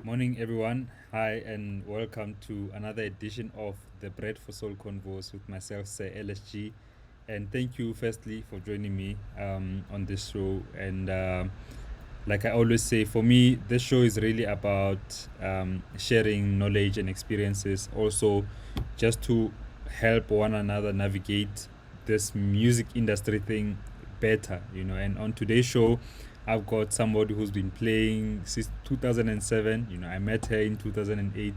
Morning, everyone. Hi, and welcome to another edition of the Bread for Soul Convos with myself, Sir LSG. And thank you, firstly, for joining me on this show. And like I always say, for me, this show is really about sharing knowledge and experiences, also just to help one another navigate this music industry thing better, And on today's show, I've got somebody who's been playing since 2007. I met her in 2008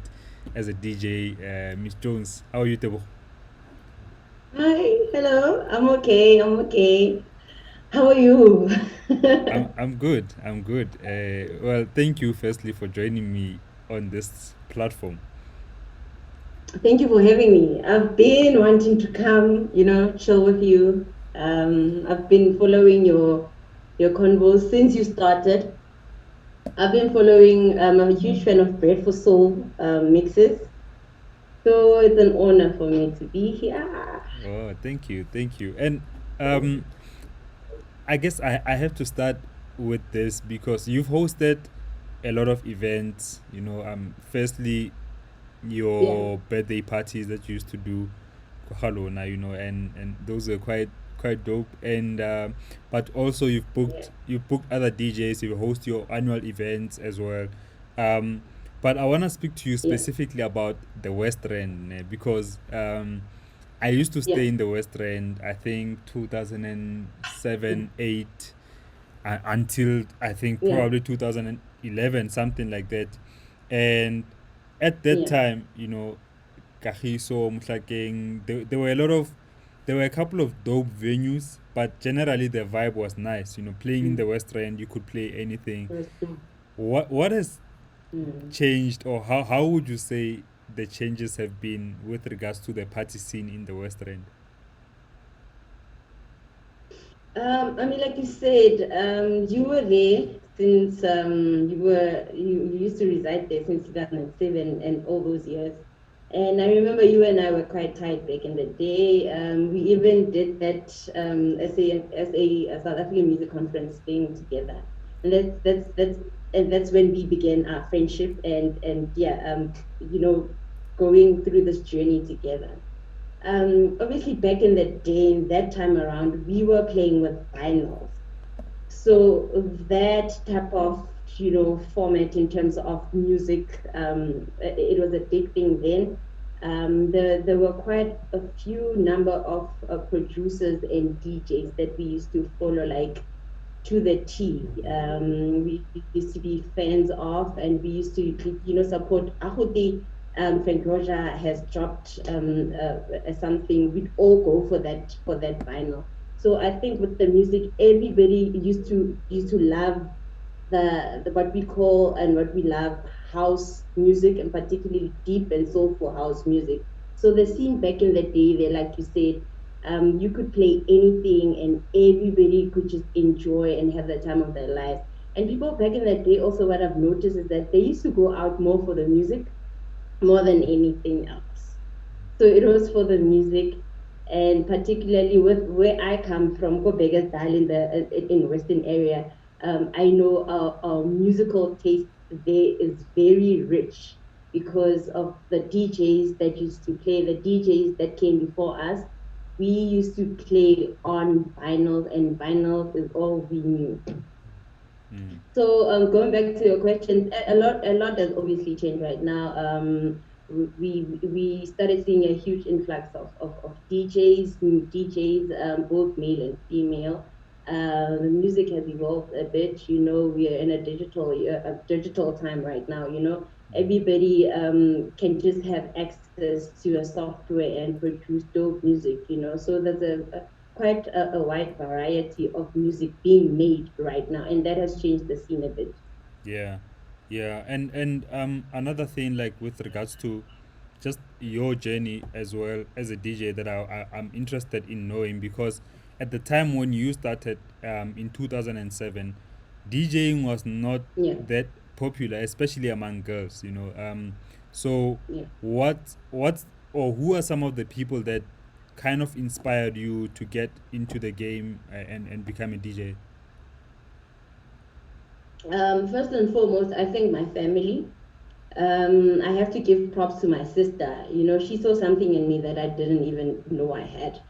as a DJ, Miss Jones. How are you, Tebo? Hi, hello. I'm okay. I'm okay. How are you? I'm good. I'm good. Well, thank you firstly for joining me on this platform. Thank you for having me. I've been wanting to come, chill with you. I've been following your convos since you started. I've been following. I'm a huge fan of Bread for Soul mixes, so it's an honor for me to be here. Oh, thank you. And um, I guess I have to start with this because you've hosted a lot of events. Firstly, Yeah, your birthday parties that you used to do, Halona, and those are quite dope. And but also yeah, you've booked other DJs. You host your annual events as well. Um, but I want to speak to you yeah, specifically about the West End because I used to yeah, stay in the West End. I think 2007, 8 until I think yeah, probably 2011, something like that. And at that yeah. time, Kagiso, Mutlakeng, there were a lot of, there were a couple of dope venues, but generally the vibe was nice. Playing in the Mm, West End, you could play anything. that's true. What has Mm. changed, or how would you say the changes have been with regards to the party scene in the West End? I mean, like you said, you were there since you used to reside there since 2007 and all those years. And I remember you and I were quite tight back in the day. We even did that as a South African music conference thing together, and that's when we began our friendship and yeah, going through this journey together. Obviously back in the day, that time around, we were playing with vinyls. So that type of format in terms of music, it was a big thing then. There were quite a few number of producers and DJs that we used to follow like to the T. We used to be fans of, and we used to, support. Ahuti, Frank Roja has dropped something. We'd all go for that vinyl. So I think with the music, everybody used to love the what we call and what we love house music, and particularly deep and soulful house music. So the scene back in the day, they like you said, you could play anything and everybody could just enjoy and have the time of their lives. And people back in that day, also what I've noticed is that they used to go out more for the music more than anything else. So it was for the music, and particularly with where I come from, Kobega's Dal in Western area. I know our musical taste there is very rich because of the DJs that used to play, the DJs that came before us. We used to play on vinyl, and vinyl is all we knew. Mm. So going back to your question, a lot has obviously changed right now. We started seeing a huge influx of DJs, new DJs, both male and female. The music has evolved a bit. We are in a digital time right now. Everybody can just have access to a software and produce dope music. So there's quite a wide variety of music being made right now, and that has changed the scene a bit. Yeah, yeah, and another thing, like with regards to just your journey as well as a DJ, that I'm interested in knowing, because at the time when you started in 2007, DJing was not Yeah, that popular, especially among girls. So yeah. what or who are some of the people that kind of inspired you to get into the game and become a DJ? First and foremost, I think my family. I have to give props to my sister. She saw something in me that I didn't even know I had.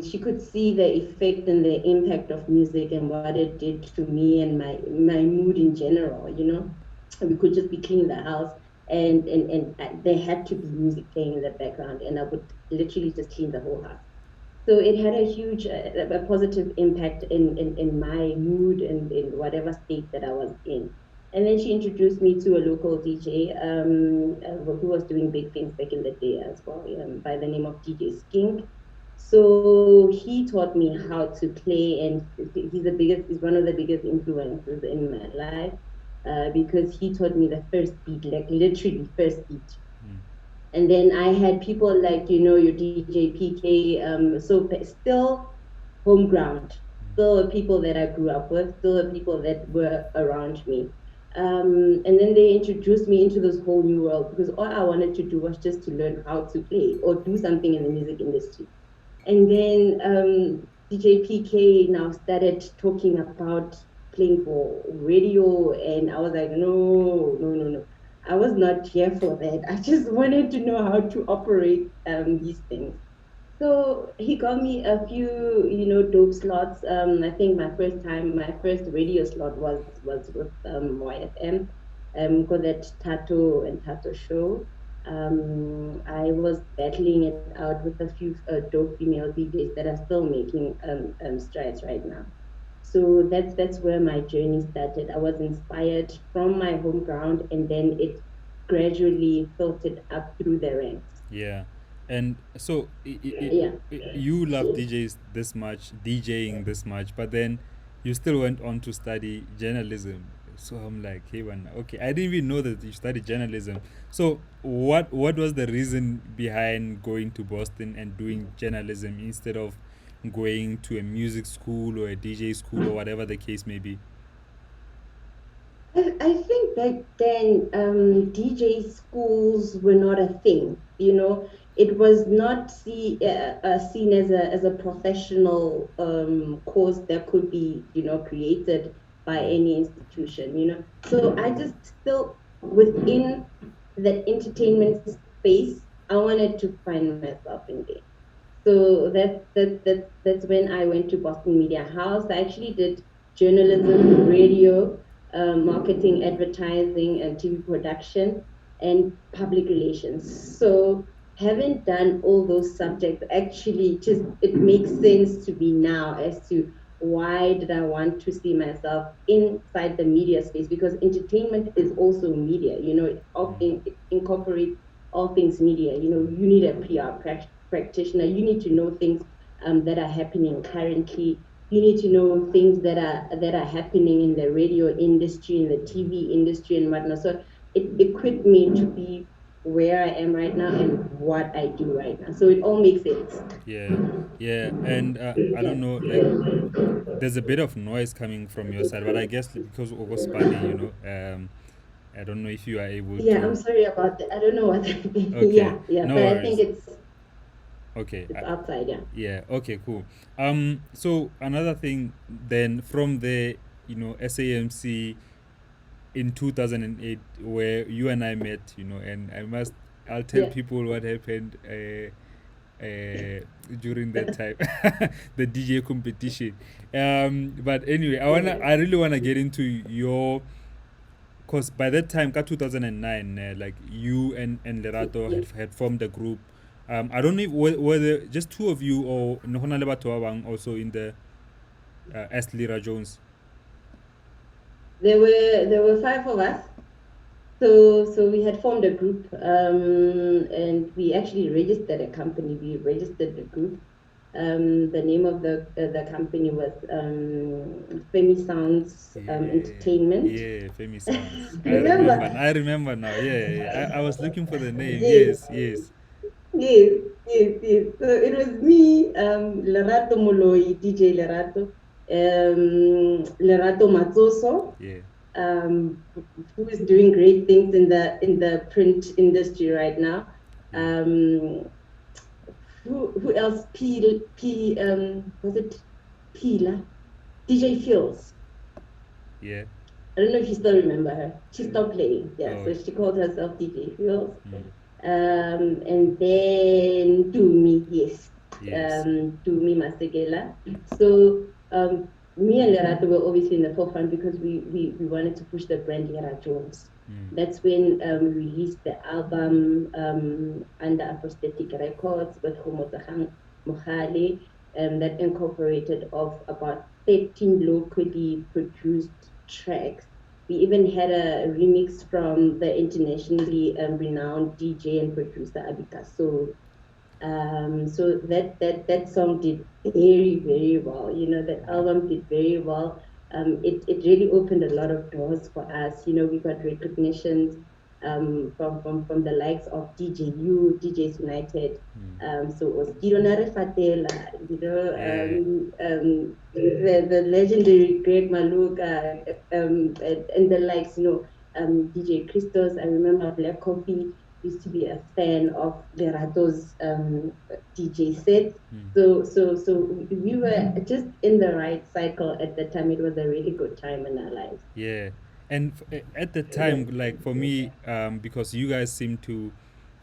She could see the effect and the impact of music and what it did to me and my mood in general. We could just be cleaning the house and there had to be music playing in the background, and I would literally just clean the whole house. So it had a huge, a positive impact in my mood and in whatever state that I was in. And then she introduced me to a local DJ who was doing big things back in the day as well, by the name of DJ Skink. So he taught me how to play, and he's one of the biggest influences in my life, because he taught me the first beat, like literally first beat. Mm. And then I had people like, your DJ PK, still home ground, still the people that I grew up with, still the people that were around me. And then they introduced me into this whole new world because all I wanted to do was just to learn how to play or do something in the music industry. And then DJ PK now started talking about playing for radio, and I was like, no, no, no, no. I was not here for that. I just wanted to know how to operate these things. So he got me a few, dope slots. I think my first radio slot was with YFM, for that Tato and Tato show. I was battling it out with a few dope female DJs that are still making strides right now. So that's where my journey started. I was inspired from my home ground, and then it gradually filtered up through the ranks. Yeah, and so Yeah. you love So DJing this much, but then you still went on to study journalism. So I'm like, hey, man, okay, I didn't even know that you studied journalism. So what was the reason behind going to Boston and doing journalism instead of going to a music school or a DJ school or whatever the case may be? I think back then, DJ schools were not a thing. It was not seen as a professional course that could be, created by Mm, any institution. So I just still within that entertainment space, I wanted to find myself in there. So that's when I went to Boston Media House. I actually did journalism, radio, marketing, advertising, and TV production, and public relations. So having done all those subjects, actually, just it makes sense to me now as to why did I want to see myself inside the media space, because entertainment is also media. It incorporates all things media. You need a PR practitioner. You need to know things that are happening currently. You need to know things that are happening in the radio industry, in the TV industry, and whatnot. So it equipped me to be where I am right now and what I do right now. So it all makes sense. yeah, yeah, and I don't know, like there's a bit of noise coming from your side, but I guess because Ogospani, I don't know if you are able Yeah, I'm to. sorry about that. I don't know what happened. Okay, Yeah, yeah, no but I think worries. Okay, it's outside. Yeah, yeah, okay, cool. So another thing, then from the SAMC in 2008, where you and I met, and I'll tell yeah, people what happened. During that time, the DJ competition. But anyway, yeah, I really wanna get into your, because by that time, 2009, like you and Lerato yeah. had formed a group. I don't know if whether just two of you or Nohona Lebatoawang also in the as Lira Jones. There were five of us. So we had formed a group, and we actually registered a company. We registered the group. The name of the company was Femi Sounds Yeah, Entertainment. yeah, Femi Sounds. I remember. Remember? I remember now. Yeah, yeah, yeah. I was looking for the name. Yes, Yes, yes. yes, yes, yes. So it was me, Lerato Moloi, DJ Lerato, Lerato Matsoso, Yeah. who is doing great things in the print industry right now. Yeah. Who else? Was it Pila? DJ Fields. Yeah. I don't know if you still remember her. She stopped playing. Yeah, Oh, so she called herself DJ Feels. mm, And then Dumi, yes, yes. Dumi Masegela. So me and Lerato were obviously in the forefront because we wanted to push the brand Lera Jones. Mm, That's when we released the album under Aposthetic Records with Homotahang Mohale, that incorporated of about 13 locally produced tracks. We even had a remix from the internationally renowned DJ and producer Abika. So that song did very well. You know, that album did very well. It really opened a lot of doors for us. You know, we got recognitions from the likes of DJU, DJs United. mm, So it was Kironare Fatela, you know, yeah. the legendary Greg Maluka, and the likes, you know, DJ Christos. I remember Black Coffee used to be a fan of Lerato's DJ sets. Mm. So we were just in the right cycle at the time. It was a really good time in our lives. Yeah, and at the time, like for me, because you guys seem to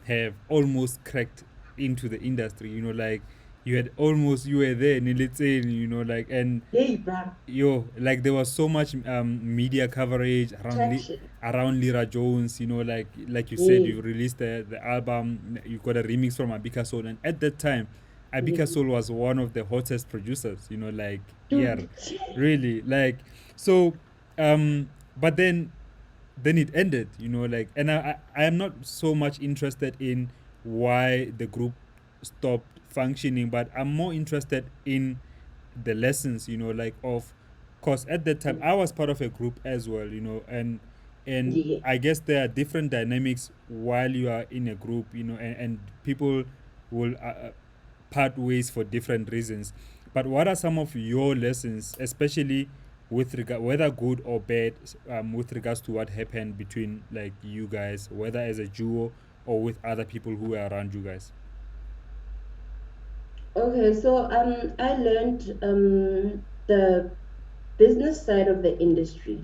have almost cracked into the industry, like you were there, Nilitsen, like, and Hey, bruh, like there was so much media coverage traction. around Lyra Jones, like you said, Yes, you released the album, you got a remix from Abika Soul, and at that time, Abika yes. Soul was one of the hottest producers, like, yeah, Dude, really, like, so, but then it ended, like, and I am not so much interested in why the group stopped functioning, but I'm more interested in the lessons, like, of course at that time I was part of a group as well, and yeah. I guess there are different dynamics while you are in a group, and people will part ways for different reasons. But what are some of your lessons, especially with regard, whether good or bad, with regards to what happened between like you guys, whether as a duo or with other people who were around you guys? Okay, so I learned the business side of the industry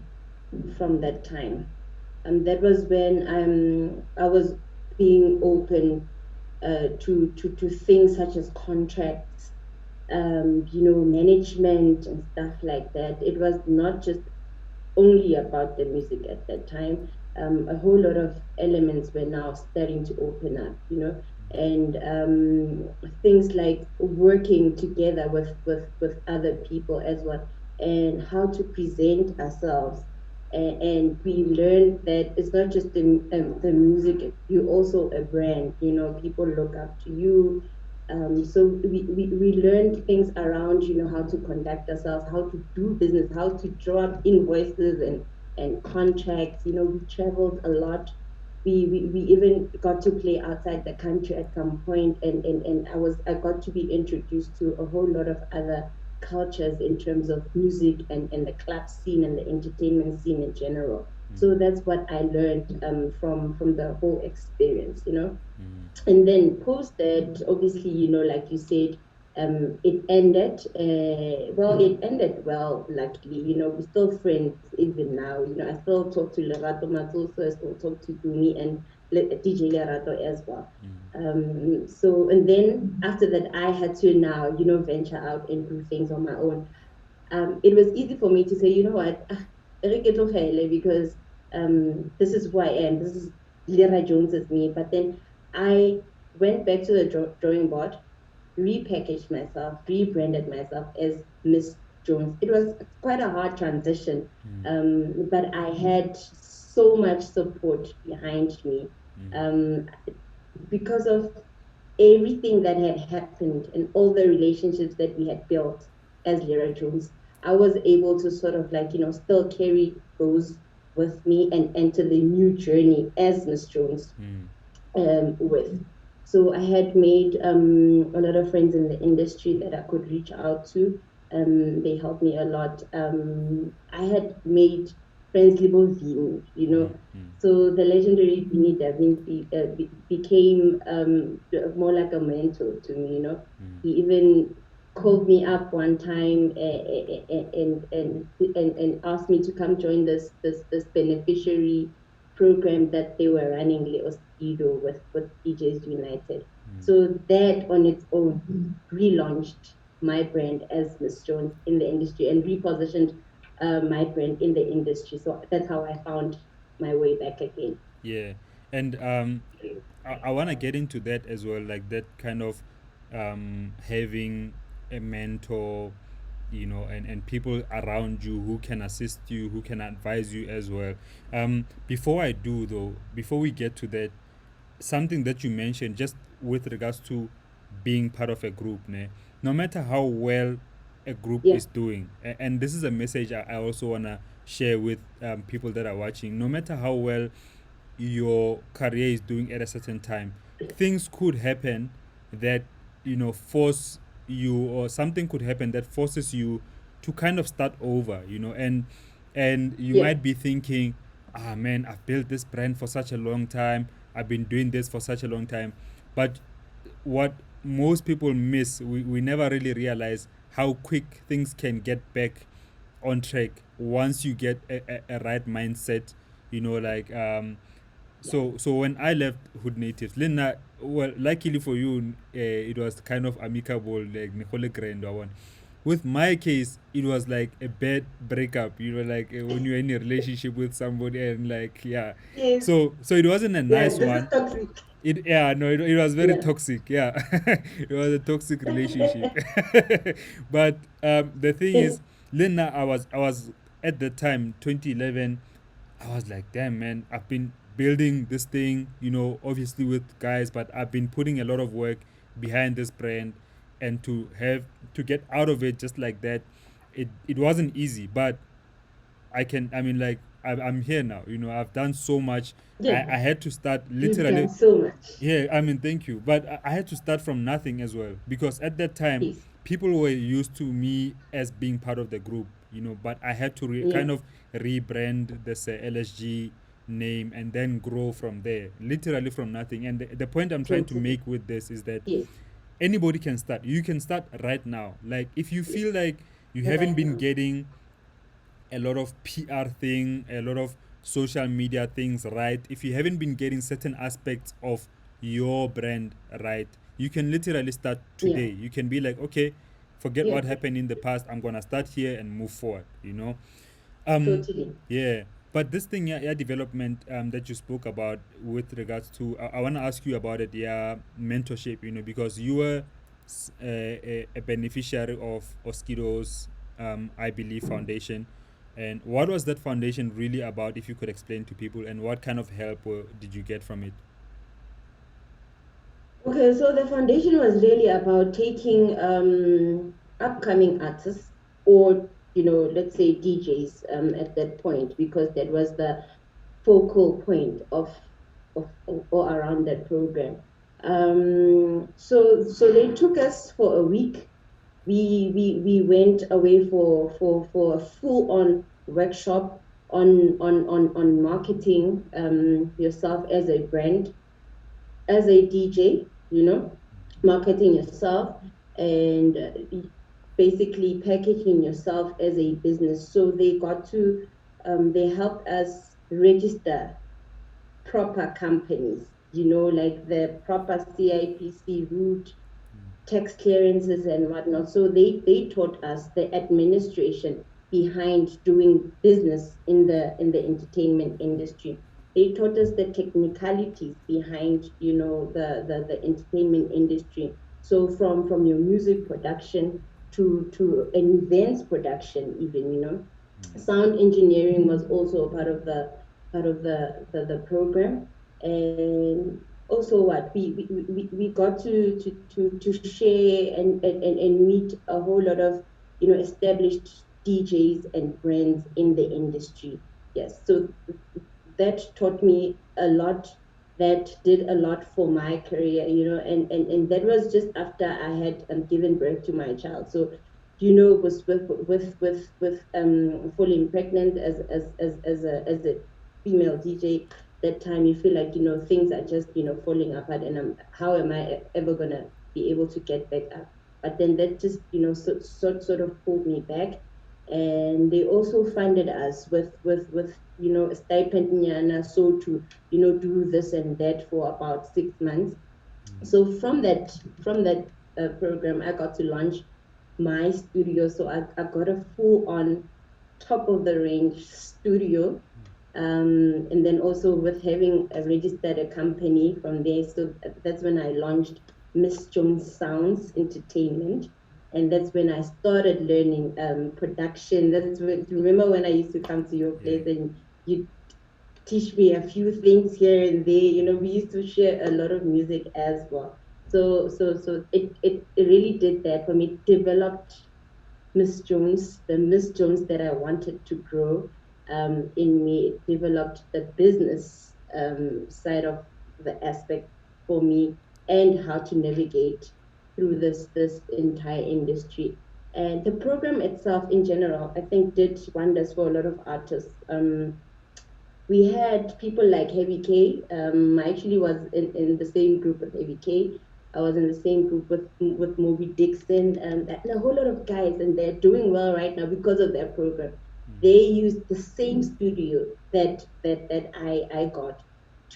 from that time. That was when I was being open to things such as contracts, management and stuff like that. It was not just only about the music at that time. A whole lot of elements were now starting to open up, and things like working together with other people as well, and how to present ourselves. And we learned that it's not just the music, you're also a brand, people look up to you. So we learned things around, how to conduct ourselves, how to do business, how to draw up invoices and contracts. We traveled a lot. We even got to play outside the country at some point, and I got to be introduced to a whole lot of other cultures in terms of music and the club scene and the entertainment scene in general. So that's what I learned from the whole experience. And then post that, obviously, like you said, it ended. Well, it ended well, luckily. We're still friends even now. I still talk to Lerato Matoso, I still talk to Dumi and DJ Lerato as well. So, and then after that, I had to now, venture out and do things on my own. It was easy for me to say, you know what, because this is who I am. This is Lira Jones is me. But then I went back to the drawing board, repackaged myself, rebranded myself as Miss Jones. It was quite a hard transition, but I had so much support behind me. Um, because of everything that had happened and all the relationships that we had built as Lyra Jones, I was able to sort of like, still carry those with me and enter the new journey as Miss Jones Mm, with. So I had made a lot of friends in the industry that I could reach out to. They helped me a lot. I had made friends mm, mm, so the legendary Vini Da Vinci became more like a mentor to me. He even called me up one time and asked me to come join this beneficiary program that they were running, Leoskido, with DJs United. So that on its own relaunched my brand as Miss Jones in the industry and repositioned my brand in the industry. So that's how I found my way back again. Yeah, and I want to get into that as well, like that kind of having a mentor, and people around you who can assist you, who can advise you as well. Before I do though, before we get to that, something that you mentioned just with regards to being part of a group, ne? No matter how well a group Yeah, is doing, and this is a message I also want to share with people that are watching. No matter how well your career is doing at a certain time, things could happen that force you, or something could happen that forces you to kind of start over, and you yeah, might be thinking, ah man, I've built this brand for such a long time, I've been doing this for such a long time. But what most people miss, we never really realize how quick things can get back on track once you get a right mindset, like yeah. so when I left Hood Natives, Lena, well, luckily for you, it was kind of amicable, like Nicole Grand one. With my case, it was like a bad breakup. Like when you're in a relationship with somebody, and like, yeah. Yes, So it wasn't a yeah, nice this is one. toxic. Yeah, no, it was very Yeah. toxic. Yeah, it was a toxic relationship. But the thing is, Lena, I was at the time 2011. I was like, damn, man, I've been building this thing, obviously with guys, but I've been putting a lot of work behind this brand, and to get out of it just like that, it wasn't easy. But I mean, like, I'm here now. I've done so much. Yeah, I had to start you've done literally. so much. Yeah, I mean, thank you. But I had to start from nothing as well, because at that time, Yes. people were used to me as being part of the group, but I had to Yeah, kind of rebrand the Sir LSG name and then grow from there, literally from nothing. And the point I'm trying to totally. make with this is that Yes. anybody can start. You can start right now. Like, if you feel like you haven't Right been now. getting a lot of PR thing, a lot of social media things right, if you haven't been getting certain aspects of your brand right, you can literally start Yeah. today. You can be like, okay, forget Yeah. what happened in the past. I'm gonna start here and move forward. Um, Totally. yeah. But this thing, yeah, development that you spoke about with regards to, I want to ask you about it, yeah, mentorship, because you were a beneficiary of Oskido's, I believe, foundation. And what was that foundation really about, if you could explain to people, and what kind of help did you get from it? Okay, so the foundation was really about taking upcoming artists or let's say DJs at that point, because that was the focal point of or around that program. So they took us for a week. We went away for a full on workshop on marketing yourself as a brand, as a DJ, marketing yourself and basically packaging yourself as a business. So they helped us register proper companies, like the proper CIPC route, tax clearances and whatnot. So they taught us the administration behind doing business in the entertainment industry. They taught us the technicalities behind, the entertainment industry. So from your music production to an events production, even, sound engineering was also a part of the program. And also what we got to share and meet a whole lot of established DJs and brands in the industry. Yes, so that taught me a lot. That did a lot for my career, and that was just after I had given birth to my child. So was with falling pregnant as a female DJ. That time you feel like things are just falling apart, and how am I ever gonna be able to get back up but then that just sort of pulled me back. And they also funded us with a stipend nyana, so to do this and that for about 6 months. So from that program, I got to launch my studio. So I got a full on top of the range studio. And then also with having registered a company from there, so that's when I launched Miss Jones Sounds Entertainment, and that's when I started learning production. That's when, remember when I used to come to your Yeah. place and you teach me a few things here and there. We used to share a lot of music as well. So it really did that for me. Developed the Miss Jones that I wanted to grow in me. It developed the business side of the aspect for me, and how to navigate through this entire industry. And the program itself, in general, I think did wonders for a lot of artists. We had people like Heavy K. I actually was in the same group with Heavy K. I was in the same group with Moby Dixon, and a whole lot of guys, and they're doing well right now because of their program. They used the same studio that I got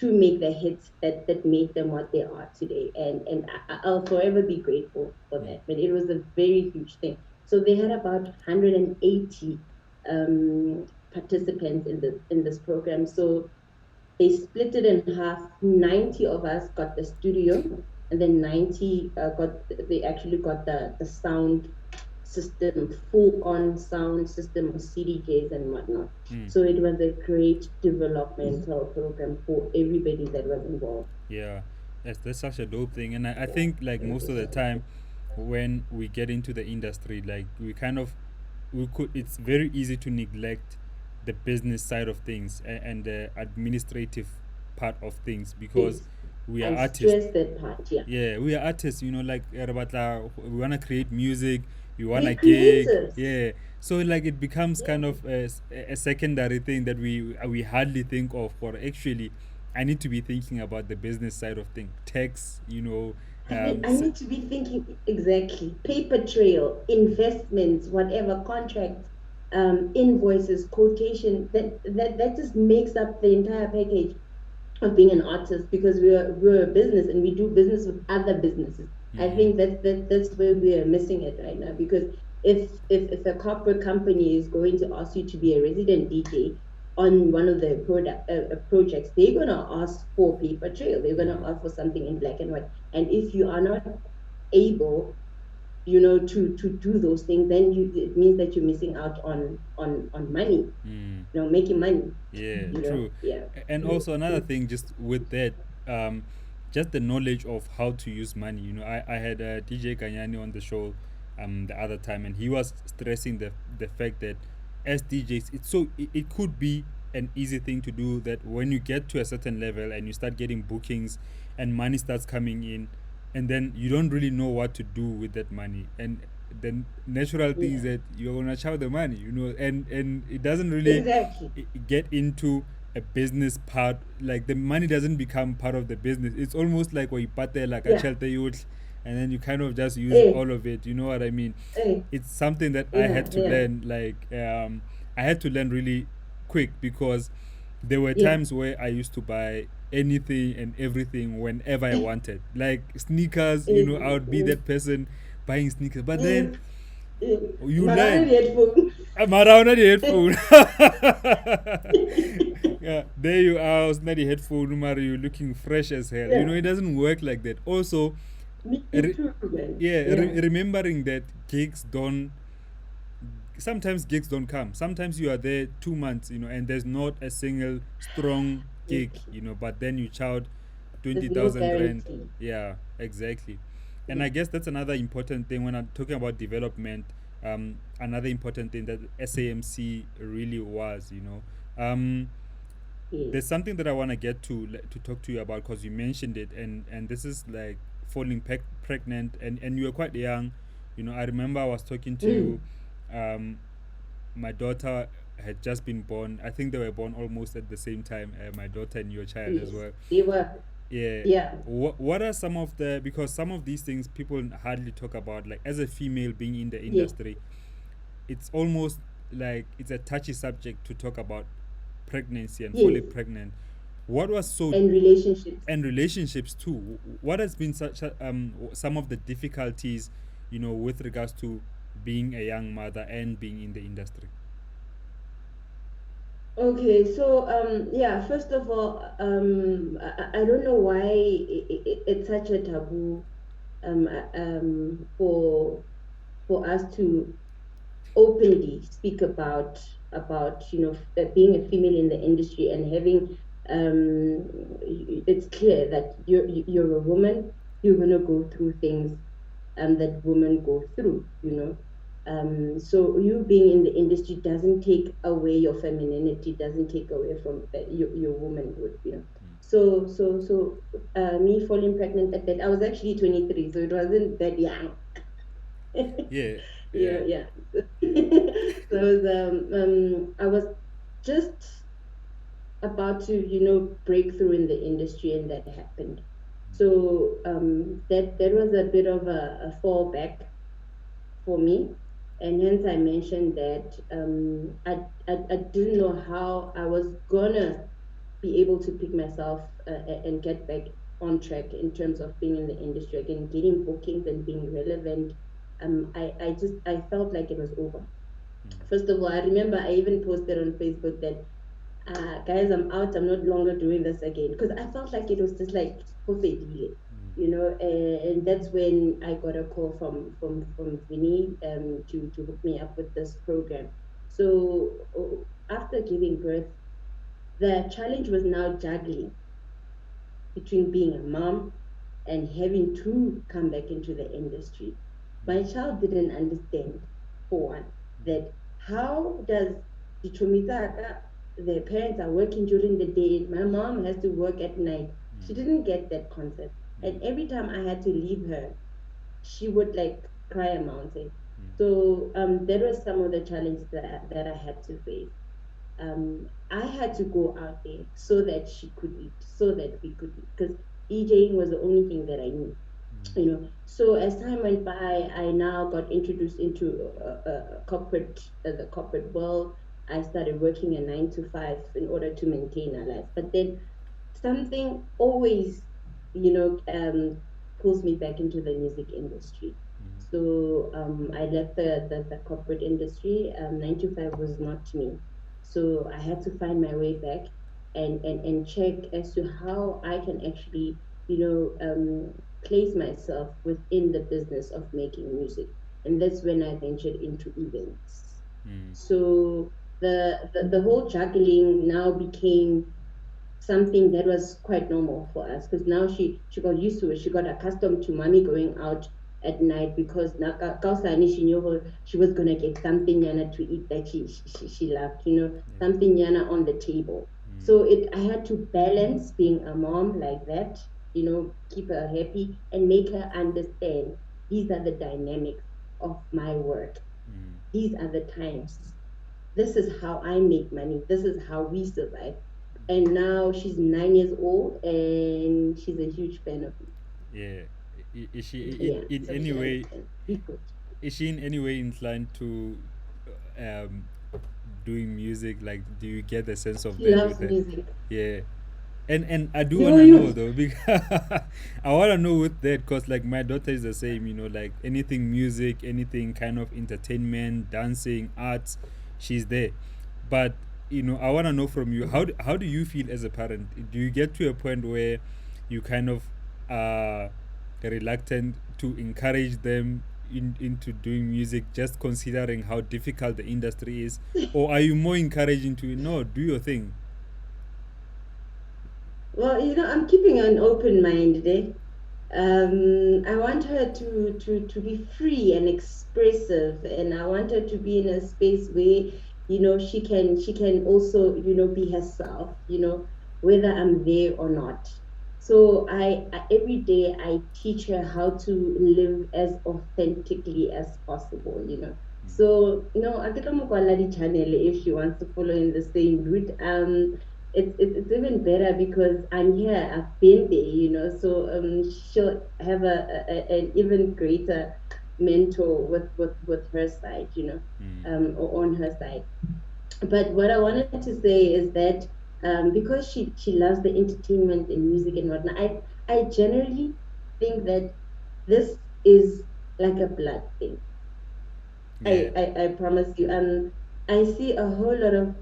to make the hits that made them what they are today, and I'll forever be grateful for that. But it was a very huge thing. So they had about 180 participants in this program. So they split it in half. 90 of us got the studio, and then 90 they actually got the sound system, full on sound system of CDJs and whatnot. Mm. So it was a great developmental program for everybody that was involved. Yeah, that's such a dope thing, and I Yeah, think like it most of was the a time, when we get into the industry, like we kind of we could it's very easy to neglect the business side of things and the administrative part of things because yes. we are I artists. stress that part. Yeah, Yeah, we are artists, like we want to create music, we want to we're gig. creatives. Yeah, so like it becomes Yeah. kind of a secondary thing that we hardly think of. For actually, I need to be thinking about the business side of things, tax, I need to be thinking exactly. Paper trail, investments, whatever, contracts, invoices, quotation. That just makes up the entire package of being an artist, because we're a business and we do business with other businesses. I Mm-hmm. think that's where we are missing it right now, because if a corporate company is going to ask you to be a resident DJ on one of their projects, they're gonna ask for paper trail. They're gonna ask for something in black and white. And if you are not able, to do those things, then it means that you're missing out on money, Mm. making money. Yeah, true. Yeah. And also another thing, just with that, just the knowledge of how to use money. I had DJ Kanyani on the show, the other time, and he was stressing the fact that as DJs, it could be an easy thing to do, that when you get to a certain level and you start getting bookings and money starts coming in, and then you don't really know what to do with that money, and the natural thing is Yeah. that you're gonna chow the money, and it doesn't really Exactly. get into a business part. Like the money doesn't become part of the business. It's almost like when you pate like a Yeah. chelte youth, and then you kind of just use Eh, all of it. You know what I mean? eh. It's something that I Yeah. had to Yeah. learn. Like I had to learn really quick, because there were Yeah. times where I used to buy anything and everything whenever I wanted. Like sneakers, I would be Mm, that person buying sneakers. But then mm, mm. you Marana learn. the headphone. I'm around the headphone. Yeah, there you are, using the headphone, Mario, you looking fresh as hell. Yeah. It doesn't work like that. Also, Me re- too, man. yeah, Yeah. remembering that sometimes gigs don't come. Sometimes you are there 2 months, and there's not a single strong gig, Exactly. but then you shout There's no 20,000 rand. guarantee. Yeah, exactly. And Yeah. I guess that's another important thing when I'm talking about development. Another important thing that SAMC really was, Yes. there's something that I want to get to talk to you about, because you mentioned it, and this is like falling pregnant, and you were quite young. I remember I was talking to you. Mm. Um, my daughter had just been born. I think they were born almost at the same time. My daughter and your child as Yes. well. They were. Yeah. Yeah. What are some of the, because some of these things people hardly talk about, like as a female being in the Yes. industry, it's almost like it's a touchy subject to talk about pregnancy and Yes. falling pregnant. What was so, And relationships. and relationships too. What has been such some of the difficulties, with regards to being a young mother and being in the industry? Okay, so yeah, first of all, I don't know why it's such a taboo for us to openly speak about being a female in the industry and having it's clear that you're a woman, you're gonna go through things that women go through, so you being in the industry doesn't take away your femininity, doesn't take away from your womanhood, so me falling pregnant at that, I was actually 23, so it wasn't that young. Yeah, Yeah, yeah. yeah. So I was just about to, break through in the industry, and that happened. So that was a bit of a fallback for me, and hence I mentioned that I didn't know how I was gonna be able to pick myself and get back on track in terms of being in the industry again, getting bookings and being relevant. I felt like it was over. First of all, I remember I even posted on Facebook that, guys, I'm out. I'm not longer doing this again, because I felt like it was just like delay, and that's when I got a call from Vinny to hook me up with this program. So after giving birth, the challenge was now juggling between being a mom and having to come back into the industry. My child didn't understand, for one, that how does the parents are working during the day, my mom has to work at night. She didn't get that concept. And every time I had to leave her, she would like cry a mountain. So that was some of the challenges that I had to face. I had to go out there so that she could eat, so that we could eat, because DJing was the only thing that I knew. So as time went by, I now got introduced into the corporate world. I started working a 9 to 5 in order to maintain a life, but then something always, you know, um, pulls me back into the music industry. So I left the corporate industry. 9 to 5 was not me. So I had to find my way back and check as to how I can actually, place myself within the business of making music. And that's when I ventured into events. So the whole juggling now became something that was quite normal for us, because now she got used to it. She got accustomed to mommy going out at night, because she knew she was gonna get something yana to eat that she loved, something yana on the table. So I had to balance being a mom like that, keep her happy and make her understand these are the dynamics of my work. These are the times. This is how I make money. This is how we survive. And now she's 9 years old and she's a huge fan of me. Yeah. Is she Yeah, in so any she way? understands. We good. Is she in any way inclined to doing music? Like, do you get the sense of She that with loves her? music. Yeah. And I do You, wanna know you though, because I wanna know with that, cause like my daughter is the same, like anything music, anything kind of entertainment, dancing, arts, she's there. But I wanna know from you, how do you feel as a parent? Do you get to a point where you kind of are reluctant to encourage them into doing music, just considering how difficult the industry is, or are you more encouraging to no, do your thing? Well, I'm keeping an open mind there. I want her to be free and expressive, and I want her to be in a space where she can also be herself, whether I'm there or not. So every day I teach her how to live as authentically as possible, So no, I get the channel if she wants to follow in the same route. it's even better because I'm here. I've been there, So she'll have an even greater mentor with her side, or on her side. But what I wanted to say is that because she loves the entertainment and music and whatnot, I generally think that this is like a blood thing. Yeah. I promise you. I see a whole lot of,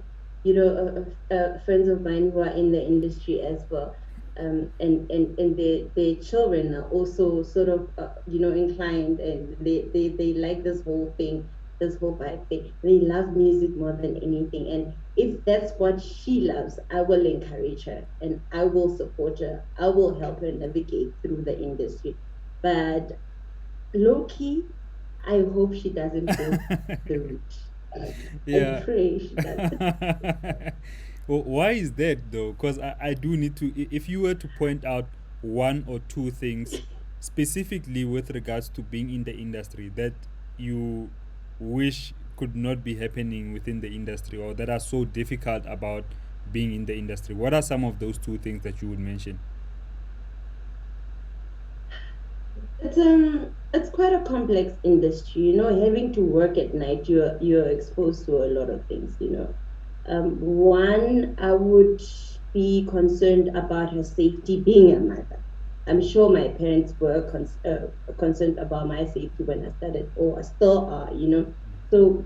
friends of mine who are in the industry as well. And their children are also sort of, inclined, and they like this whole thing, this whole vibe thing. They love music more than anything. And if that's what she loves, I will encourage her and I will support her. I will help her navigate through the industry. But low key, I hope she doesn't go the route. I Yeah. pray she doesn't. Well, why is that though? Because I do need to. If you were to point out one or two things specifically with regards to being in the industry that you wish could not be happening within the industry or that are so difficult about being in the industry, what are some of those two things that you would mention? It's quite a complex industry, having to work at night, you're exposed to a lot of things, One, I would be concerned about her safety being a mother. I'm sure my parents were concerned about my safety when I started, or still are, So,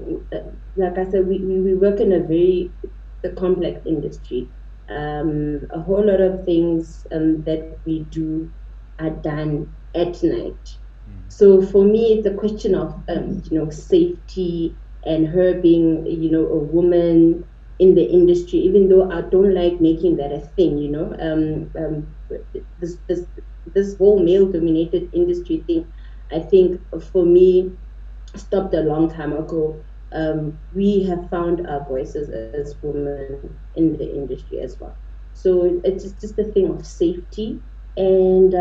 like I said, we work in a very a complex industry. A whole lot of things that we do are done at night. So for me, it's a question of safety and her being a woman in the industry. Even though I don't like making that a thing, this this whole male dominated industry thing. I think for me stopped a long time ago. We have found our voices as women in the industry as well. So it's just a thing of safety. And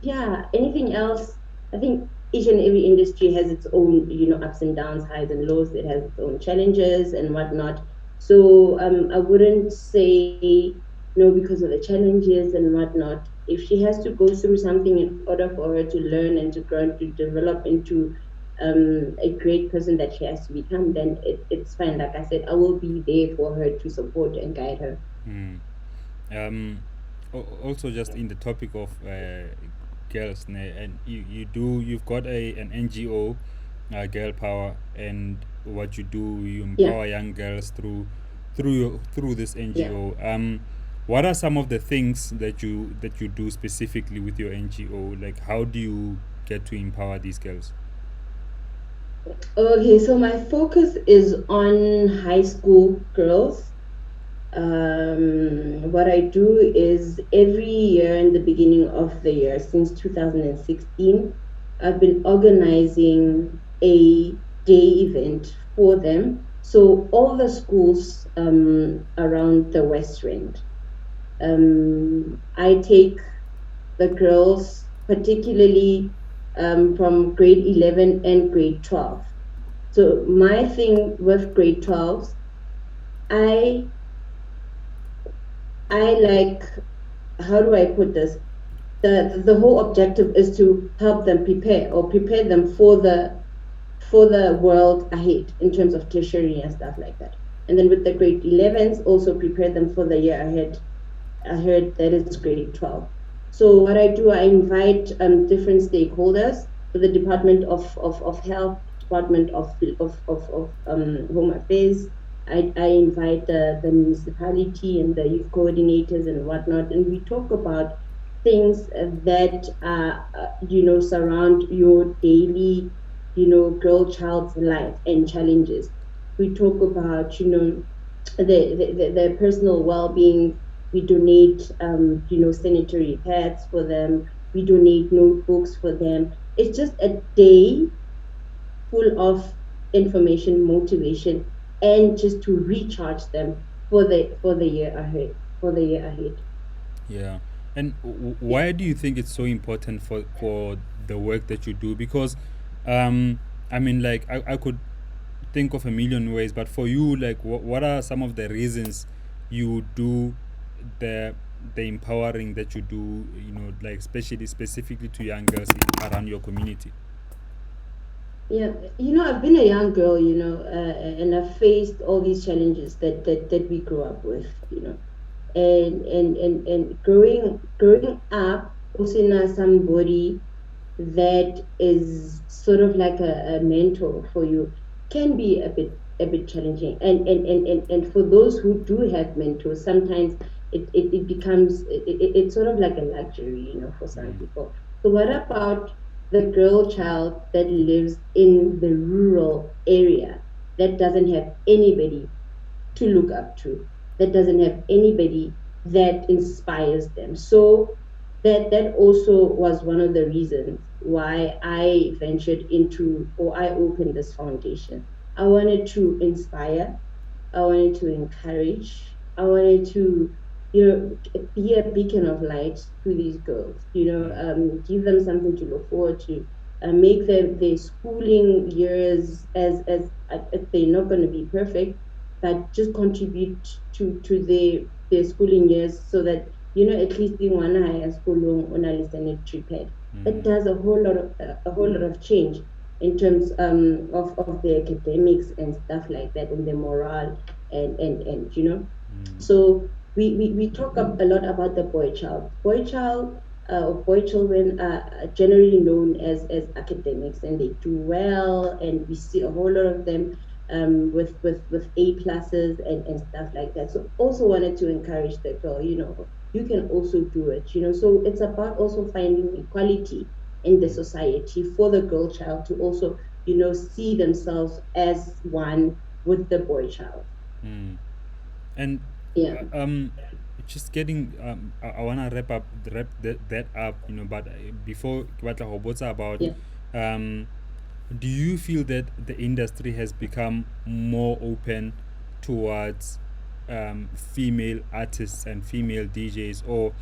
yeah, anything else, I think each and every industry has its own, ups and downs, highs and lows. It has its own challenges and whatnot. So I wouldn't say no because of the challenges and whatnot. If she has to go through something in order for her to learn and to grow and to develop into a great person that she has to become, then it's fine. Like I said, I will be there for her to support and guide her. Mm. um Also just in the topic of girls, and you've got an NGO, girl power, and what you do, you Yeah, empower young girls through this yeah. NGO. What are some of the things that you do specifically with your NGO? Like, how do you get to empower these girls? Okay, so my focus is on high school girls. What I do is every year in the beginning of the year, since 2016, I've been organizing a day event for them. So all the schools around the West Rand, I take the girls, particularly from grade 11 and grade 12. So my thing with grade 12s, I I like, how do I put this? The whole objective is to help them prepare them for the world ahead in terms of tertiary and stuff like that. And then with the grade 11s, also prepare them for the year ahead. I heard that is grade 12. So what I do, I invite different stakeholders, so the Department of Health, Department of Home Affairs. I invite the municipality and the youth coordinators and whatnot, and we talk about things that surround your daily, girl child's life and challenges. We talk about, their personal well-being. We donate sanitary pads for them. We donate notebooks for them. It's just a day full of information, motivation, and just to recharge them for the year ahead, for the year ahead. Yeah. And Yeah. why do you think it's so important for the work that you do? Because, um, I mean, like, I could think of a million ways, but for you, like, what are some of the reasons you do the the empowering that you do, like especially specifically to young girls around your community? Yeah, I've been a young girl, and I've faced all these challenges that we grew up with, and growing up also in somebody that is sort of like a mentor for you can be a bit challenging, and for those who do have mentors, sometimes it becomes it's sort of like a luxury, for some Mm, people. So what about the girl child that lives in the rural area that doesn't have anybody to look up to, that doesn't have anybody that inspires them? So that also was one of the reasons why I ventured into, or I opened this foundation. I wanted to inspire, I wanted to encourage, I wanted to, be a beacon of light to these girls, mm, give them something to look forward to, make their schooling years as they're not going to be perfect, but just contribute to their schooling years, so that, at least in one higher school on a sanitary pad. It mm, does a whole lot of change in terms of the academics and stuff like that, and the morale, and. mm, So we talk a lot about the boy child. Or boy children are generally known as academics, and they do well, and we see a whole lot of them with A pluses and stuff like that. So also wanted to encourage that, well, you can also do it. So it's about also finding equality in the mm, society for the girl child to also, see themselves as one with the boy child. mm. And Yeah. just getting, I want to wrap that up, but before what I about, Yeah. um, do you feel that the industry has become more open towards female artists and female DJs, or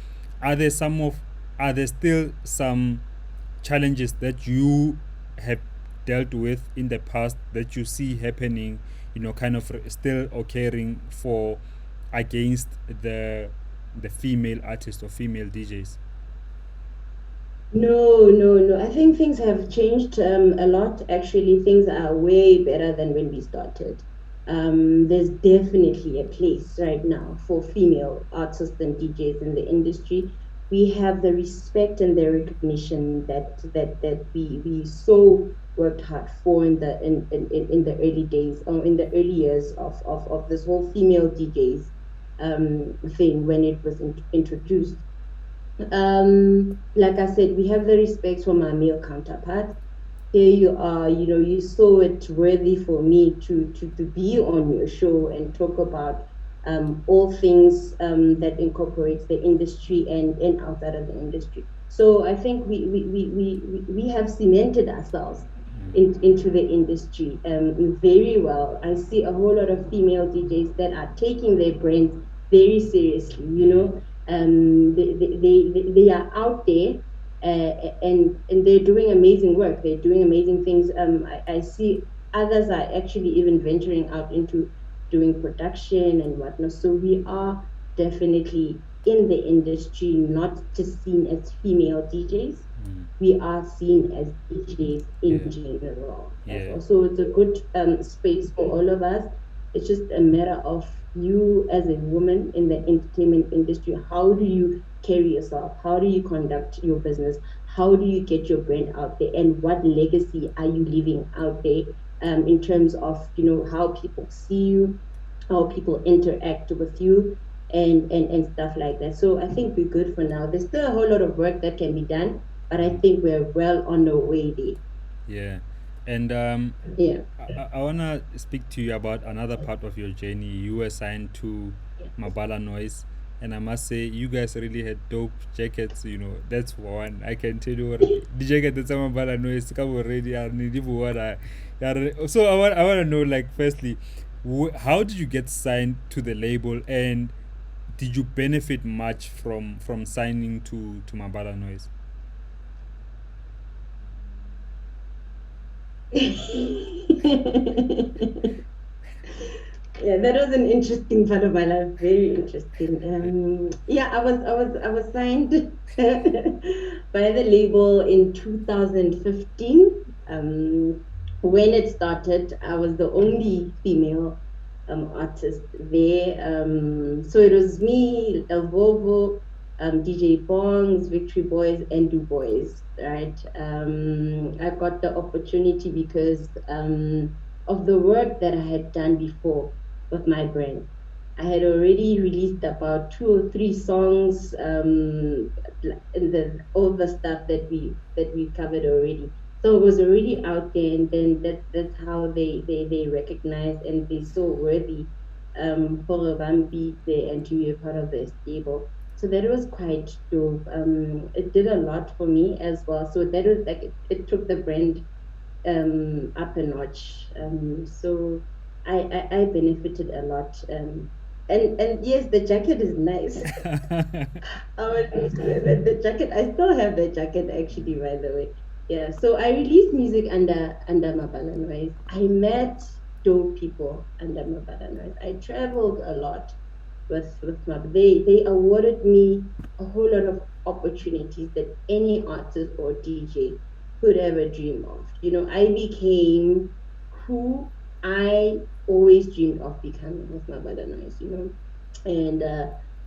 are there some of are there still some challenges that you have dealt with in the past that you see happening, kind of still occurring for against the female artists or female DJs? No, no, no. I think things have changed a lot. Actually, things are way better than when we started. There's definitely a place right now for female artists and DJs in the industry. We have the respect and the recognition that we so worked hard for in the early days, or in the early years of this whole female DJs thing when it was introduced. Like I said, we have the respect for my male counterparts. Here you are, you saw it worthy for me to be on your show and talk about all things that incorporates the industry and outside of the industry. So I think we have cemented ourselves into the industry very well. I see a whole lot of female DJs that are taking their brands very seriously, Mm, they are out there, and they're doing amazing work. They're doing amazing things. I see others are actually even venturing out into doing production and whatnot. So we are definitely in the industry, not just seen as female DJs. mm, We are seen as DJs in yeah, general as yeah, well. So it's a good space for all of us. It's just a matter of you as a woman in the entertainment industry. How do you carry yourself? How do you conduct your business? How do you get your brand out there? And what legacy are you leaving out there, in terms of, how people see you, how people interact with you, and stuff like that. So I think we're good for now. There's still a whole lot of work that can be done, but I mm, think we're well on our way there. yeah. And Yeah. I want to speak to you about another part of your journey. You were signed to Mabala Noise, and I must say, you guys really had dope jackets. That's one. I can tell you what the jacket that's on Mabala Noise come already. I need what So I want to know, like, firstly, how did you get signed to the label, and did you benefit much from signing to Mabala Noise? Yeah, that was an interesting part of my life. Very interesting. Yeah, I was signed by the label in 2015. When it started, I was the only female artist there. So it was me, El Vovo, DJ Bongs, Victory Boys, and Du Boys. Right. I got the opportunity because of the work that I had done before with my brand. I had already released about two or three songs, in the all the stuff that we covered already. So it was already out there, and then that's how they recognize and they so worthy for Bambi and to be a part of the stable. So that was quite dope. It did a lot for me as well. So that was like it took the brand up a notch. So I benefited a lot. And yes, the jacket is nice. I would say that the jacket. I still have the jacket actually, by the way. Yeah. So I released music under Mabala Noise. I met dope people under Mabala Noise. I traveled a lot with Mab. They awarded me a whole lot of opportunities that any artist or DJ could ever dream of. I became who I always dreamed of becoming with Mabala Noise. And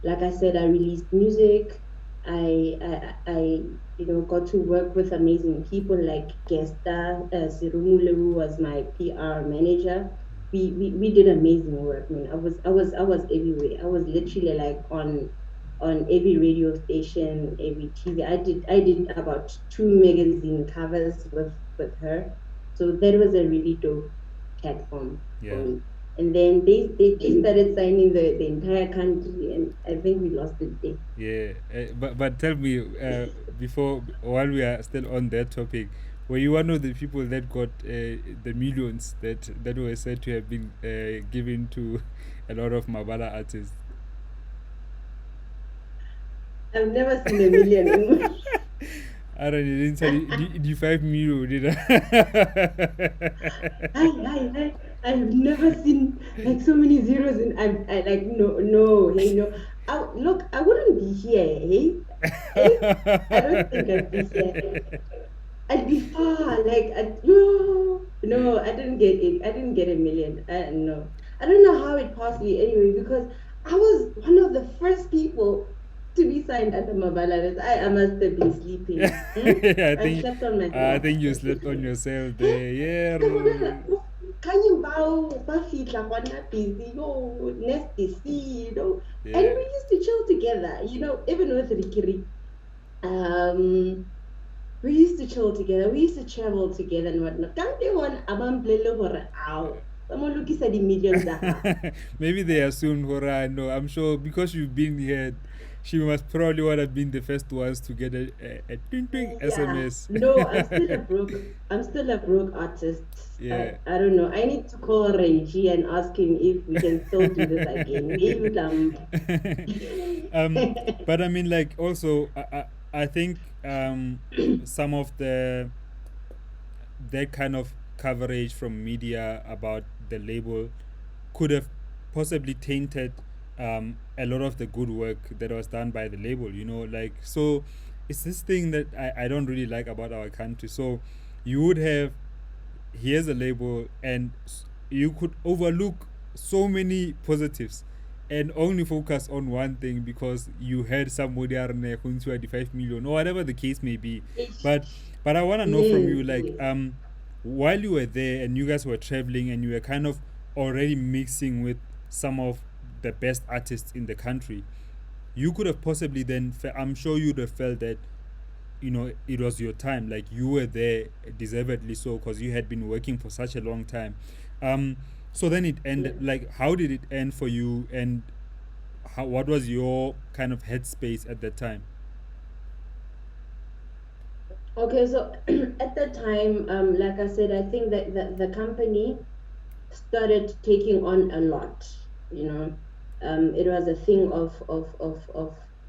like I said, I released music. I got to work with amazing people like Gesta. Sirumule, who was my PR manager. We did amazing work. I mean, I was everywhere. I was literally like on every radio station, every TV. I did about two magazine covers with her. So that was a really dope platform for Yeah. me. And then they started signing the entire country, and I think we lost it there. Yeah, but tell me, before while we are still on that topic, were you one of the people that got the millions that were said to have been given to a lot of Mabala artists? I've never seen a million in I don't know, didn't tell you the 5 million, did I've never seen like so many zeros in I like no hey no look I wouldn't be here hey I don't think I'd be here. I'd be far. Like, yeah. no, I didn't get it. I didn't get a million. No, I don't know how it passed me anyway because I was one of the first people to be signed under Mabalares. I must have been sleeping. I I think slept on I myself. think you slept on yourself Eh, there. Yeah. ke bolela, kanye ba fihla gona busy, nasty sea. And Yeah. we used to chill together, even with Rikiri. Um, we used to chill together. We used to travel together and whatnot. Can't they want abamplele hore ow? Someone look at the millions that Maybe they assumed Hora. No, I'm sure because you've been here, she must probably would have been the first ones to get a twing twing Yeah. SMS. No, I'm still a broke artist. Yeah. I don't know. I need to call Reggie and ask him if we can still do this again. Maybe um, but I mean, like, also, I think some of that kind of coverage from media about the label could have possibly tainted a lot of the good work that was done by the label, like, so it's this thing that I don't really like about our country. So you would have, here's a label, and you could overlook so many positives and only focus on one thing because you had somebody who 5 million or whatever the case may be. but but I want to know from yes, you, like, yes. while you were there and you guys were traveling and you were kind of already mixing with some of the best artists in the country, you could have possibly then I'm sure you'd have felt that it was your time, like you were there deservedly so because you had been working for such a long time. So then it Yeah. ended, like, how did it end for you, and what was your kind of headspace at that time? Okay, so at that time, like I said, I think that the company started taking on a lot, you know. It was a thing of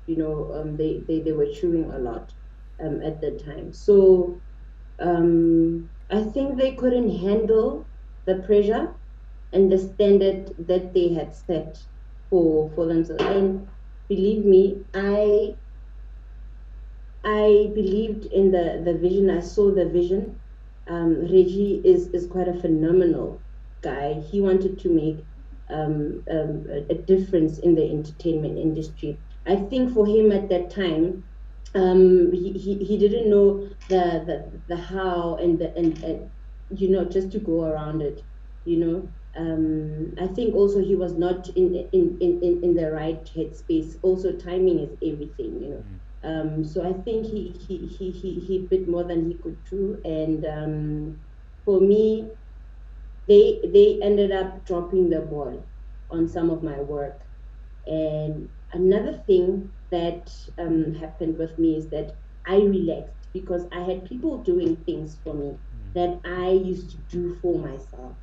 they were chewing a lot at that time. So I think they couldn't handle the pressure and the standard that they had set for themselves. And believe me, I believed in the vision. I saw the vision. Reggie is quite a phenomenal guy. He wanted to make a difference in the entertainment industry. I think for him at that time, he didn't know the how and just to go around it. You know, I think also he was not in the right headspace. Also, timing is everything. So I think he bit more than he could chew, and for me, they ended up dropping the ball on some of my work. And another thing that happened with me is that I relaxed because I had people doing things for me that I used to do for myself.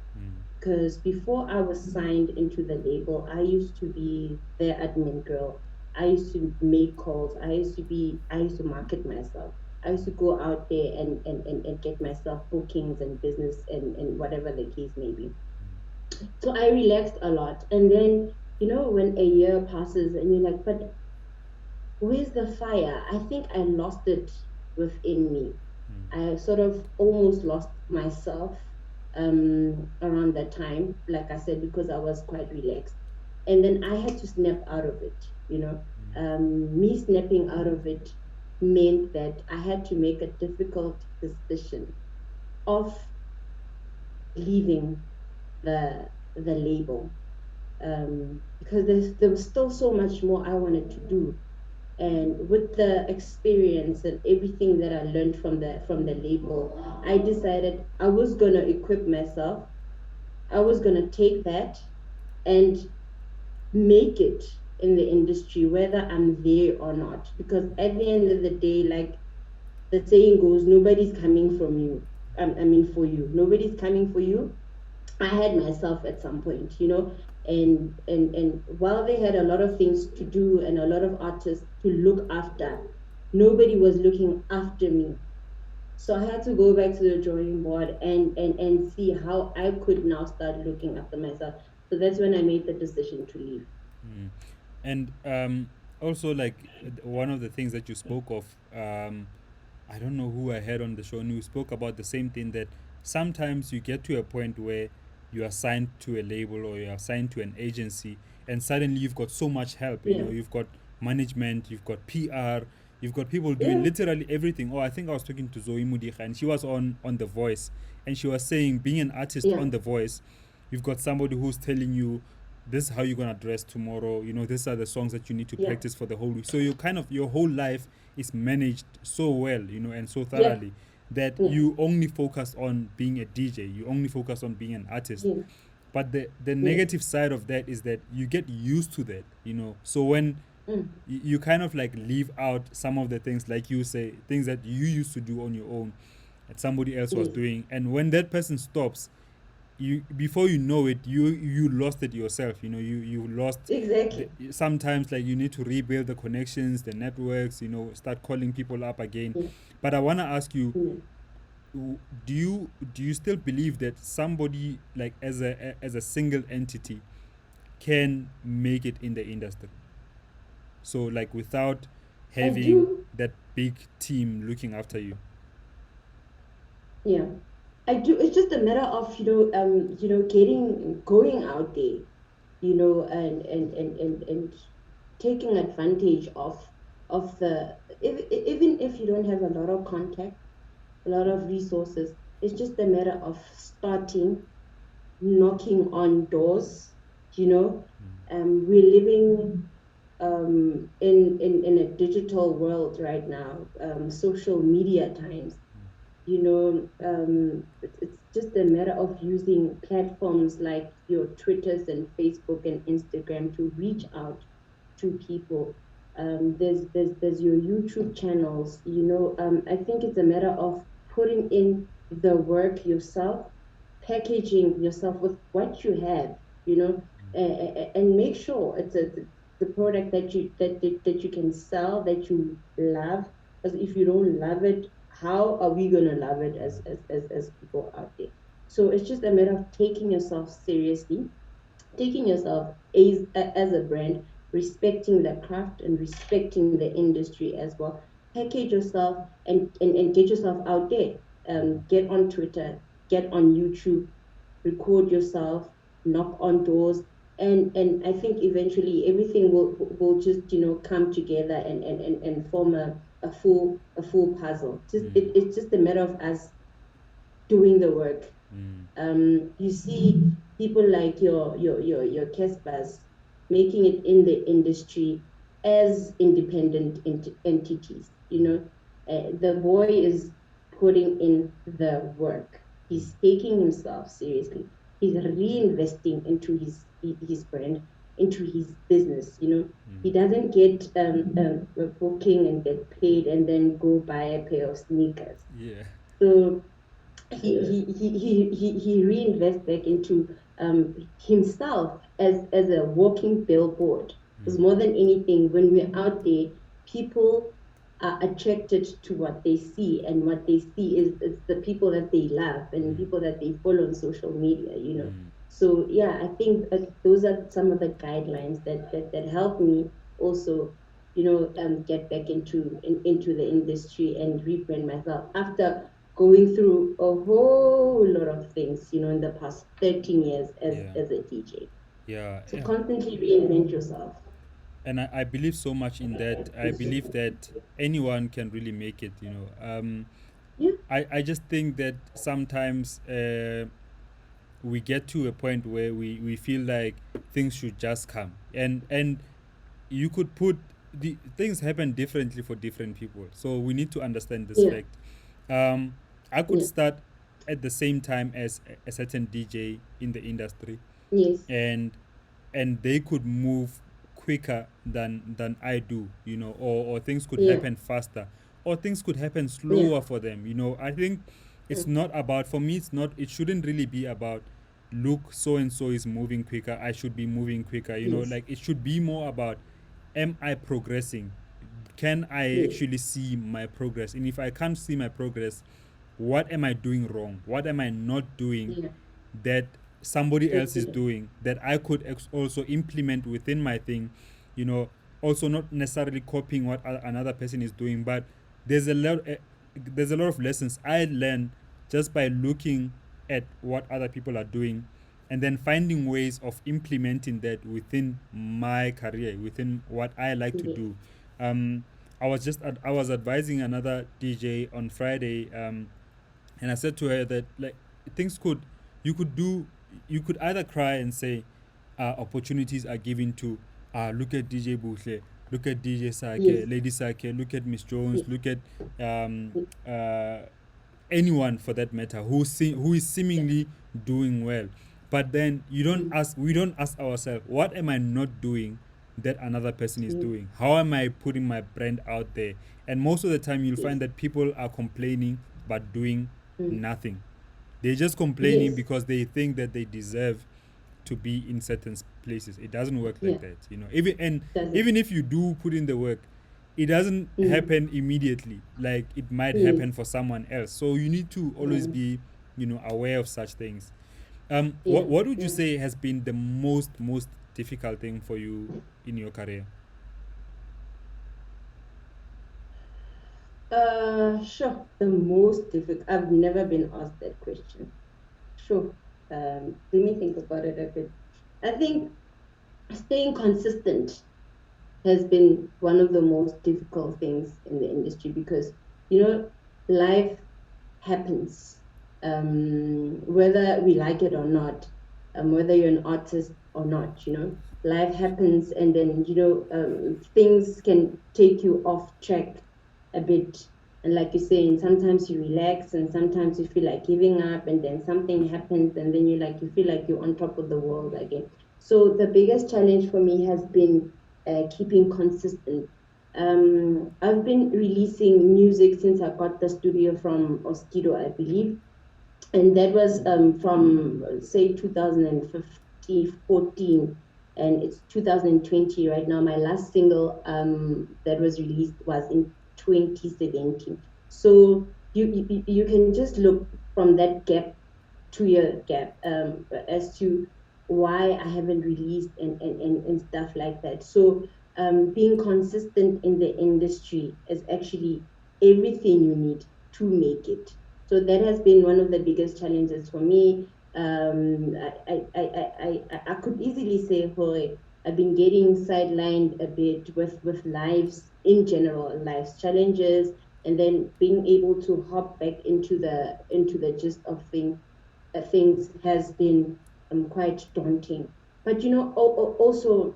Because before I was signed into the label, I used to be their admin girl. I used to make calls. I used to market myself. I used to go out there and get myself bookings and business and whatever the case may be. So I relaxed a lot. And then, when a year passes and you're like, but where's the fire? I think I lost it within me. I sort of almost lost myself around that time, like I said, because I was quite relaxed. And then I had to snap out of it. Me snapping out of it meant that I had to make a difficult decision of leaving the label because there was still so much more I wanted to do. And with the experience and everything that I learned from the label, I decided I was gonna equip myself. I was gonna take that and make it in the industry, whether I'm there or not. Because at the end of the day, like the saying goes, nobody's coming from you. I mean, for you, nobody's coming for you. I had myself at some point. And while they had a lot of things to do and a lot of artists to look after, nobody was looking after me. So I had to go back to the drawing board and see how I could now start looking after myself. So that's when I made the decision to leave. And also, like, one of the things that you spoke of, I don't know who I had on the show, and we spoke about the same thing, that sometimes you get to a point where you are signed to a label or you are signed to an agency, and suddenly you've got so much help. Yeah, You've got management, you've got PR, you've got people doing yeah, literally everything. Oh, I think I was talking to Zoe Mudicha, and she was on The Voice, and she was saying, being an artist yeah, on The Voice, you've got somebody who's telling you, this is how you're gonna dress tomorrow. These are the songs that you need to yeah, practice for the whole week. So you kind of, your whole life is managed so well, and so yeah, thoroughly, that yeah, you only focus on being a DJ. You only focus on being an artist. yeah, But the yes, negative side of that is that you get used to that. So when mm, you kind of like leave out some of the things, like you say, things that you used to do on your own, that somebody else was yes, doing, and when that person stops, you, before you know it, you lost it yourself. You lost exactly. sometimes, like, you need to rebuild the connections, the networks, start calling people up again. Yeah, But I want to ask you, yeah. do you still believe that somebody, like, as a single entity, can make it in the industry, so, like, without I having do. that big team looking after you? Yeah, I do. It's just a matter of getting going out there, and taking advantage of even if you don't have a lot of contact, a lot of resources. It's just a matter of starting knocking on doors. You know, we're living in a digital world right now, social media times. It's just a matter of using platforms like your Twitters and Facebook and Instagram to reach out to people. There's your YouTube channels. I think it's a matter of putting in the work yourself, packaging yourself with what you have, and make sure it's the product that you can sell, that you love. Because if you don't love it, how are we gonna love it as people out there? So it's just a matter of taking yourself seriously, taking yourself as a brand, respecting the craft and respecting the industry as well. Package yourself and get yourself out there. Get on Twitter, get on YouTube, record yourself, knock on doors, and I think eventually everything will just come together and form a full puzzle. It's just a matter of us doing the work. Mm, You see people like your Caspers making it in the industry as independent entities. The boy is putting in the work. He's taking himself seriously. He's reinvesting into his brand, into his business. He doesn't get a booking and get paid and then go buy a pair of sneakers. yeah. So he reinvests back into himself as a walking billboard. Because more than anything, when we're out there, people are attracted to what they see, and what they see is the people that they love and people that they follow on social media. So yeah, I think those are some of the guidelines that help me also get back into the industry and rebrand myself after going through a whole lot of things, in the past 13 years as Yeah. as a DJ. Yeah. So Yeah. constantly reinvent yourself. And I believe so much in that. I believe that anyone can really make it, Yeah, I just think that sometimes we get to a point where we feel like things should just come, and you could put the things happen differently for different people, so we need to understand this yeah, fact. um I could yeah, start at the same time as a certain DJ in the industry, yes, and they could move quicker than I do, or things could yeah, happen faster, or things could happen yeah, slower for them. I think it's mm, not about, for me, it shouldn't really be about, look, so and so is moving quicker, I should be moving quicker. yes, Like, it should be more about, am I progressing? Can I yes, actually see my progress? And if I can't see my progress, what am I doing wrong? What am I not doing yeah, that somebody else is definitely, doing that I could also implement within my thing? Also not necessarily copying what another person is doing, but there's a lot there's a lot of lessons I learn just by looking at what other people are doing, and then finding ways of implementing that within my career, within what I like to yes, do. I was advising another DJ on Friday, and I said to her that, like, things could you could do you could either cry and say, opportunities are given to, look at DJ Bushle, look at DJ Sake, yes, Lady Sake, look at Miss Jones, yes, look at um, yes, uh, anyone for that matter who is yeah, seemingly doing well. But then mm, we don't ask ourselves, what am I not doing that another person is mm, doing? How am I putting my brand out there? And most of the time you'll yes, find that people are complaining but doing mm, nothing. They're just complaining yes, because they think that they deserve to be in certain places. It doesn't work like yeah, that, Even doesn't, even if you do put in the work, it doesn't mm, happen immediately. Like, it might yes, happen for someone else. So you need to always mm, be, aware of such things. yeah, What would you yeah. say has been the most difficult thing for you in your career? Sure. The most difficult. I've never been asked that question. Sure. Let me think about it a bit. I think staying consistent has been one of the most difficult things in the industry because, you know, life happens, whether we like it or not, whether you're an artist or not, life happens, and then, things can take you off track a bit. And like you're saying, sometimes you relax and sometimes you feel like giving up, and then something happens, and then you feel like you're on top of the world again. So the biggest challenge for me has been keeping consistent. I've been releasing music since I got the studio from Oskido, I believe, and that was from say 2015, 14, and it's 2020 right now. My last single that was released was in 2017. So you can just look from that gap 2 year gap, as to why I haven't released and stuff like that. So being consistent in the industry is actually everything you need to make it. So that has been one of the biggest challenges for me. I could easily say, "Hey, I've been getting sidelined a bit with lives in general, life's challenges, and then being able to hop back into the gist of things has been quite daunting. But also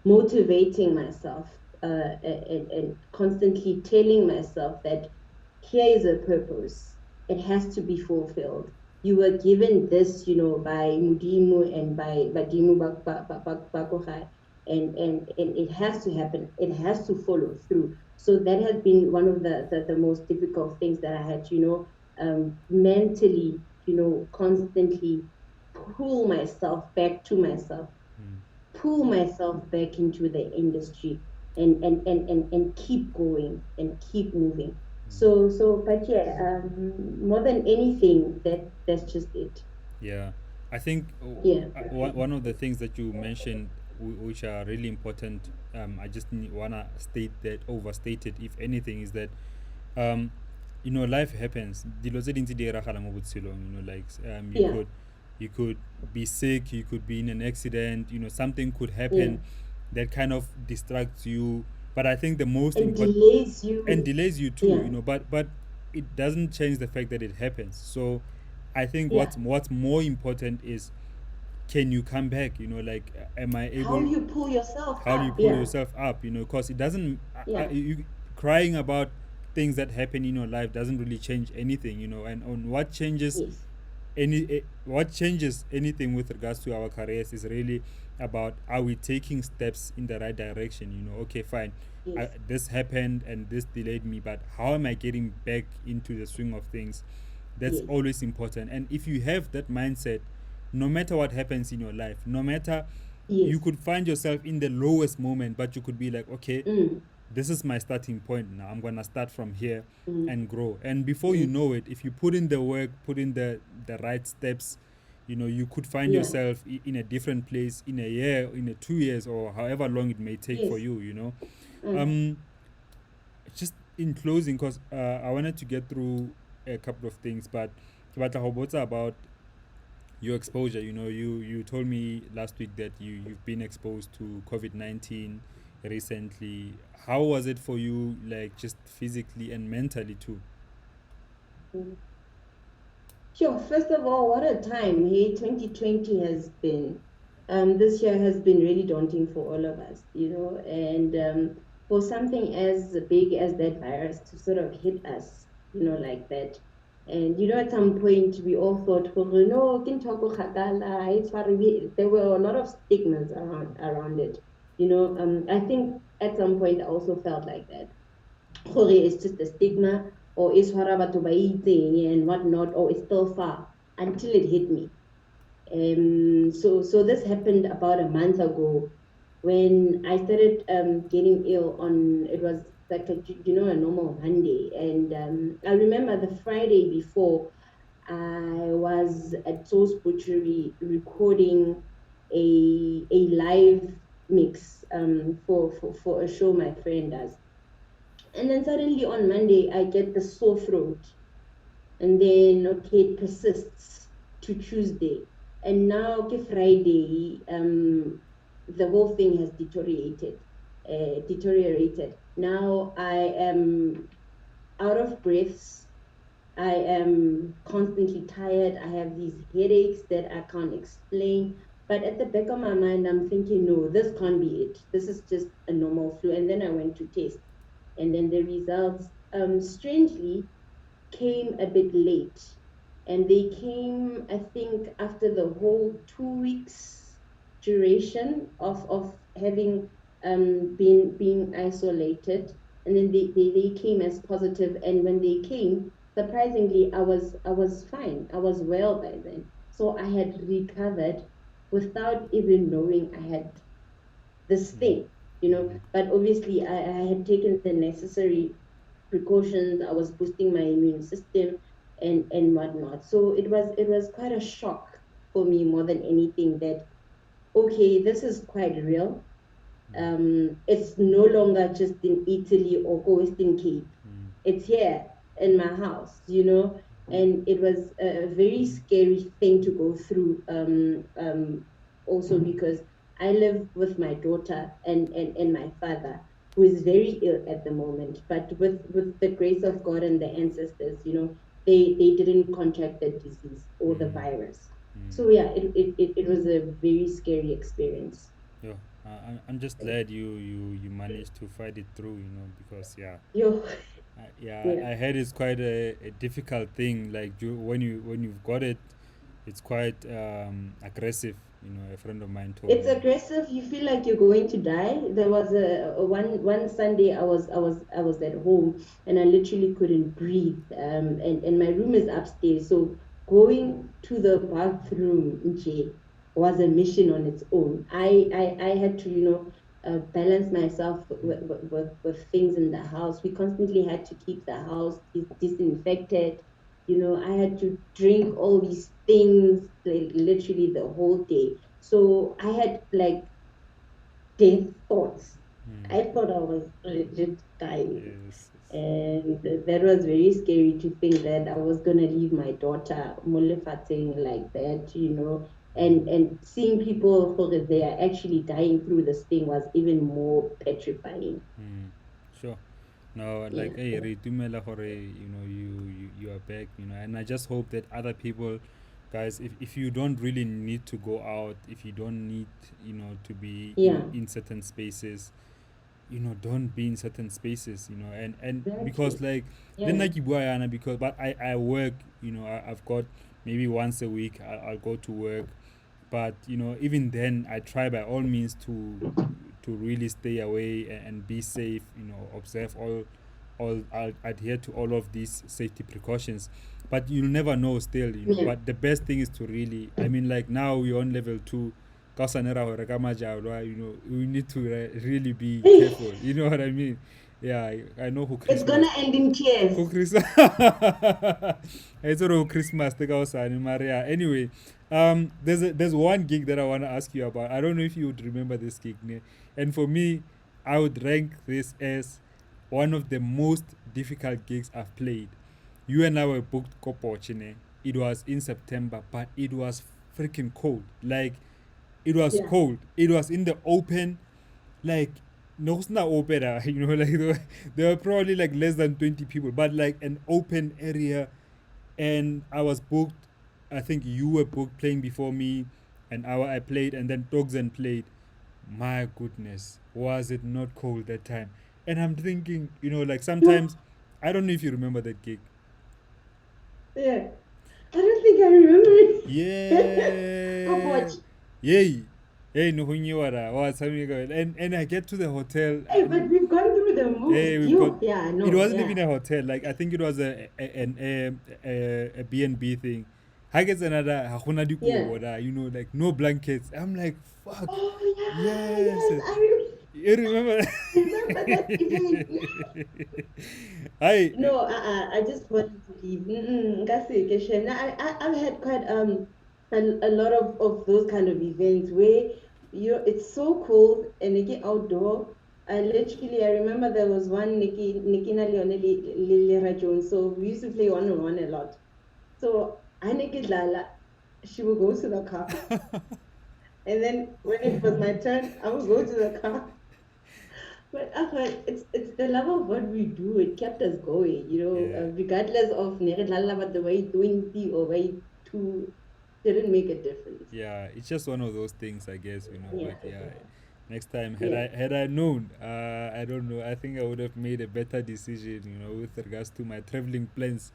motivating myself, and constantly telling myself that here is a purpose. It has to be fulfilled. You were given this, by Mudimu and by Badimu Bakohai, and it has to happen. It has to follow through. So that has been one of the most difficult things that I had, mentally, constantly Mm. pull myself back into the industry, and keep going and keep moving. But yeah, more than anything, that's just it. Yeah, I think Yeah. one of the things that you mentioned, which are really important, I just wanna state that overstated, if anything, is that um, life happens. Dilo tse dintsi di iragala mo botshelong. Like Yeah. you could be sick, you could be in an accident. Something could Yeah. happen that kind of distracts you. But I think the most And important delays and you. delays you too. Yeah. But it doesn't change the fact that it happens. So I think Yeah. what's more important is, can you come back? Like, am I How able? you pull yourself How do you up. pull Yeah. yourself up? Because it doesn't. Yeah. You crying about things that happen in your life doesn't really change anything. And on what changes Yes. what changes anything with regards to our careers is really about, are we taking steps in the right direction? Okay, fine. Yes. This happened and this delayed me, but how am I getting back into the swing of things? That's Yes. always important. And if you have that mindset, no matter what happens in your life, no matter, you Yes. could find yourself in the lowest moment, but you could be like, okay, Mm. this is my starting point. Now I'm gonna start from here Mm. and grow. And before you Yes. know it, if you put in the work, put in the right steps, you could find Yeah. yourself in a different place in a year, in a 2 years, or however long it may take for Yes. you. Mm. Um, just in closing, because I wanted to get through a couple of things, but what's about your exposure? You told me last week that you've been exposed to COVID-19 recently. How was it for you, like just physically and mentally too? Mm. Sure. First of all, what a time. Hey, 2020 has been, this year has been really daunting for all of us, and for something as big as that virus to sort of hit us, like that. And, at some point, we all thought, "Oh, no, there were a lot of stigmas around it. I think at some point I also felt like that. Gore is just a stigma, or is tshwara batho ba itseng and whatnot, or it's still far, until it hit me. So this happened about a month ago when I started getting ill on, it was like a normal Monday. And I remember the Friday before, I was at Source Butchery recording a live mix, for a show my friend does. And then suddenly on Monday, I get the sore throat. And then, okay, it persists to Tuesday. And now, okay, Friday, the whole thing has deteriorated. Now I am out of breaths. I am constantly tired. I have these headaches that I can't explain. But at the back of my mind, I'm thinking, no, this can't be it. This is just a normal flu. And then I went to test. And then the results, strangely, came a bit late. And they came, I think, after the whole 2 weeks duration of having been being isolated. And then they came as positive. And when they came, surprisingly, I was fine. I was well by then. So I had recovered without even knowing I had this Mm. thing, Mm. but obviously I had taken the necessary precautions. I was boosting my immune system, and whatnot. So it was quite a shock for me more than anything that okay, this is quite real. It's no longer just in Italy or Western Cape. It's here in my house, and it was a very scary thing to go through. Also because I live with my daughter and my father, who is very ill at the moment, but with the grace of God and the ancestors, they didn't contract the disease or the virus. So yeah, it was a very scary experience. Yeah, I'm just glad you managed to fight it through, because yeah, Yo, yeah, yeah. I heard it's quite a difficult thing. Like when you've got it, it's quite aggressive. A friend of mine told It's me. aggressive. You feel like you're going to die. There was a one Sunday I was at home and I literally couldn't breathe. And my room is upstairs, so going to the bathroom, Nje, was a mission on its own. I had to balance myself with things in the house. We constantly had to keep the house disinfected. I had to drink all these things like literally the whole day. So I had like death thoughts. I thought I was legit dying. Yes, yes. And that was very scary to think that I was gonna leave my daughter molefating like that, and seeing people for that they are actually dying through this thing was even more petrifying. Sure. No, like Yeah, hey, re tumela hore, you are back, and I just hope that other people, guys, if you don't really need to go out, if you don't need, to be yeah, in certain spaces, don't be in certain spaces, and because exactly. like then Yeah, like you because but I work, I've got maybe once a week I'll go to work, but even then I try by all means to really stay away and be safe, observe all I'll adhere to all of these safety precautions, but you'll never know still, yeah. but the best thing is to really, I mean, like now we're on level 2, ka sanera hore ka majalwa, we need to really be careful, you know what I mean. Yeah, I know who It's Christmas gonna end in who tears. Christmas it's sort of Christmas take out Maria. Anyway, there's one gig that I want to ask you about. I don't know if you would remember this gig, ne? And for me, I would rank this as one of the most difficult gigs I've played. You and I were booked Kopochine. It was in September, but it was freaking cold. Like it was Yeah. cold. It was in the open, like no, it's not opera, like there were probably like less than 20 people, but like an open area. And I was booked. I think you were booked playing before me, and I played, and then Dogzen played. My goodness, was it not cold that time? And I'm thinking, like sometimes, I don't know if you remember that gig. Yeah. I don't think I remember it. Go Yeah. watch. Yay. Hey, no, and I get to the hotel, Hey, but we've gone through the moves. hey, we've got. You, yeah, It no, wasn't even yeah. a hotel. Like I think it was a B&B thing. I guess another hakuna Yeah. dikobo da, like no blankets. I'm like, fuck. Oh, yeah, Yes. yes, I You remember? remember that event. Yeah. I No, I just wanted to leave. Ngasi Keshe. Now, I've had quite a lot of those kind of events where it's so cold and they get outdoor. I remember there was one Nikina Leonel Jones. So we used to play one on one a lot. So Aniki Lala, she would go to the car. And then when it was my turn, I would go to the car. But I thought it's the love of what we do. It kept us going, yeah. regardless of Neredlala, but the way doing the or way to didn't make a difference. Yeah, it's just one of those things, I guess, Yeah, but yeah, next time had yeah, I known, I don't know, I think I would have made a better decision, with regards to my traveling plans.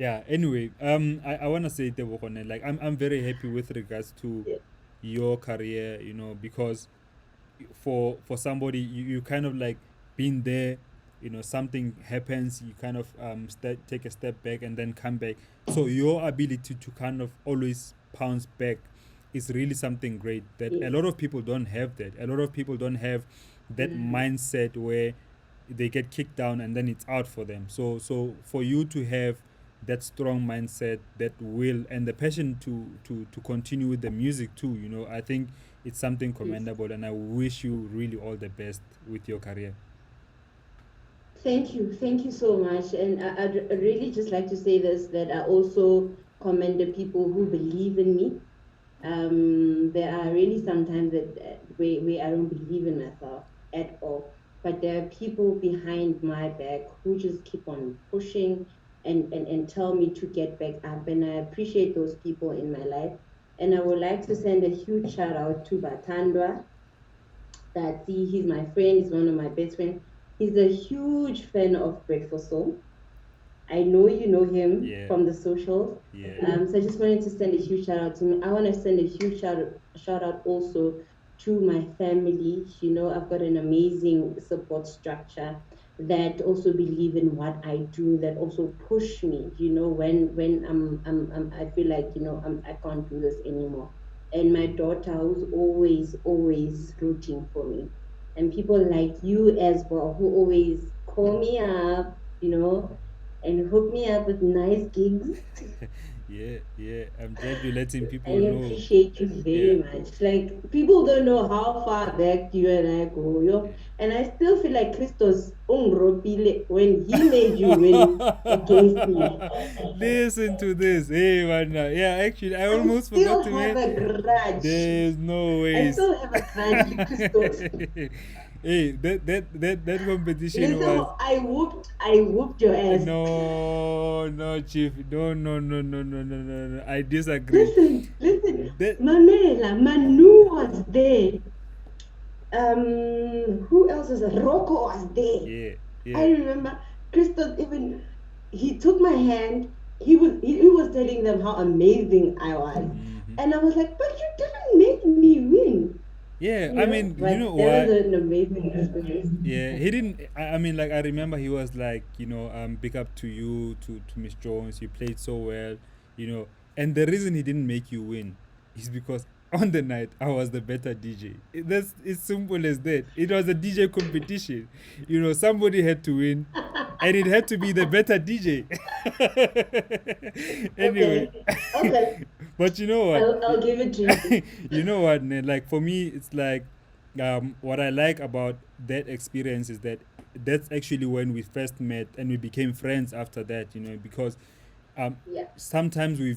Yeah, anyway, I want to say Tebokone, like I'm very happy with regards to yeah. your career, because for somebody, you kind of like been there, something happens, you kind of take a step back and then come back, so your ability to kind of always bounce back is really something great that a Yes. lot of people don't have. That a lot of people don't have that Mm, mindset where they get kicked down and then it's out for them. So for you to have that strong mindset, that will, and the passion to continue with the music too. I think it's something Yes. commendable, and I wish you really all the best with your career. Thank you so much. And I'd really just like to say this, that I also commend the people who believe in me. There are really sometimes where I don't believe in myself at all, but there are people behind my back who just keep on pushing and tell me to get back up. And I appreciate those people in my life. And I would like to send a huge shout out to Batandwa. That he's my friend, he's one of my best friends. He's a huge fan of Bread for Soul. I know you know him Yeah, from the socials. yeah. So I just wanted to send a huge shout out to him. I want to send a huge shout out also to my family. I've got an amazing support structure that also believe in what I do, that also push me, when I feel like, I can't do this anymore. And my daughter, who's always rooting for me. And people like you as well, who always call me up, and hook me up with nice gigs. Yeah, yeah. I'm glad you're letting I people know. appreciate you Yeah, very much. Like, people don't know how far back you and I go, yeah. And I still feel like Christos ungropile when he made you win against me. Listen to this. Hey, man. Yeah, actually, I I almost forgot still to have mention. a grudge. There's no I ways. still have a grudge with Christos. Hey, that competition Listen, was I whooped your ass. no, no, chief. No, no, no, no, no, no, no, no. I disagree. Listen, That Mamela, Manu was there. Who else was there? Rocco was there. yeah, I yeah. remember Christos, even he took my hand. He was telling them how amazing I was. Hmm. And I was like, but you didn't make me win. Yeah, I mean, you know But that was what? an amazing experience. Yeah, he didn't. I mean, like I remember he was like, big up to you, to Miss Jones. You played so well, and the reason he didn't make you win is because on the night I was the better DJ. That's it's simple as that. It was a DJ competition. Somebody had to win, and it had to be the better DJ. Anyway, Okay. Okay. but you know what? I'll give it to you. You know what, man? Like for me, it's like what I like about that experience is that that's actually when we first met and we became friends after that. Because um, Yeah. sometimes we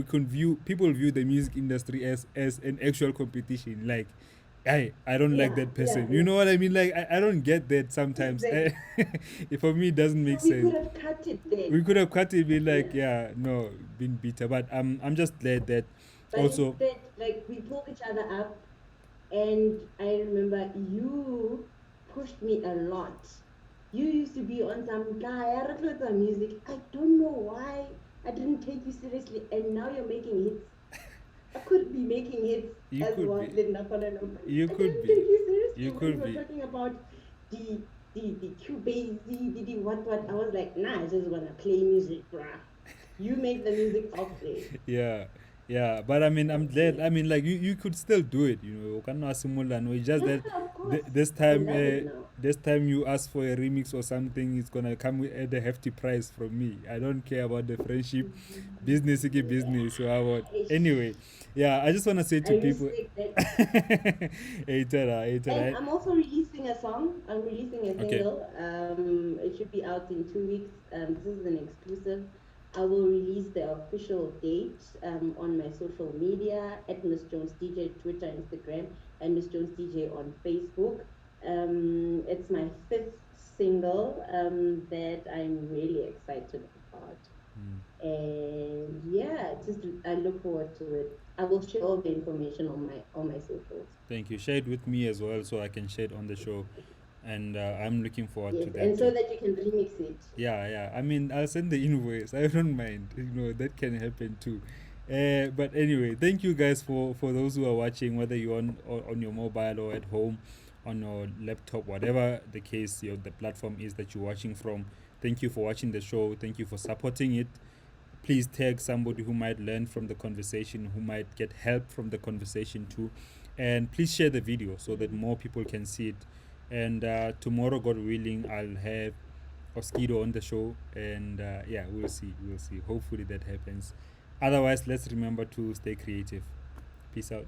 can view people view the music industry as an actual competition. Like, I don't like Yeah. that Yeah. person. You Yeah. know what I mean? Like I don't get that sometimes. Exactly. For me, it doesn't So make we could sense. have cut it there. We could have cut it, be like, Yeah. yeah, no, been bitter. But I'm just glad that But also. instead, like, we pulled each other up, and I remember you pushed me a lot. You used to be on some guy music. I don't know why I didn't take you seriously, and now you're making hits. I could be making hits You as could well. be. You I could didn't be. take you seriously You when you could were be. talking about the Cubase, the what. I was like, nah, I just wanna play music, bruh. You make the music, I'll play. Yeah. Yeah. But I mean, I'm glad. Yeah. I mean, like, you could still do it. You cannot simulate. No, it's just Yeah, that of course. I love it uh, now. this time you ask for a remix or something, it's gonna come with at a hefty price from me. I don't care about the friendship, business is business. So I want anyway. Yeah, I just wanna say I to people. respect that. Hey, Tara, hey, And Tara. I'm also releasing a song. I'm releasing a Okay. single. It should be out in 2 weeks. This is an exclusive. I will release the official date on my social media at Miss Jones DJ, Twitter, Instagram, and Miss Jones DJ on Facebook. It's my fifth single that I'm really excited about. Hmm. And yeah, just I look forward to it. I will share all the information on my socials. Thank you. Share it with me as well so I can share it on the show. And I'm looking forward to Yes, that and so too. that you can remix it. Yeah, yeah. I mean, I'll send the invoice. I don't mind. That can happen too. But anyway, thank you guys for those who are watching, whether you're on your mobile or at home, on your laptop, whatever the case, the platform is that you're watching from. Thank you for watching the show. Thank you for supporting it. Please tag somebody who might learn from the conversation, who might get help from the conversation too. And please share the video so that more people can see it. And tomorrow, God willing, I'll have Oskido on the show, and yeah, we'll see. We'll see. Hopefully that happens. Otherwise, let's remember to stay creative. Peace out.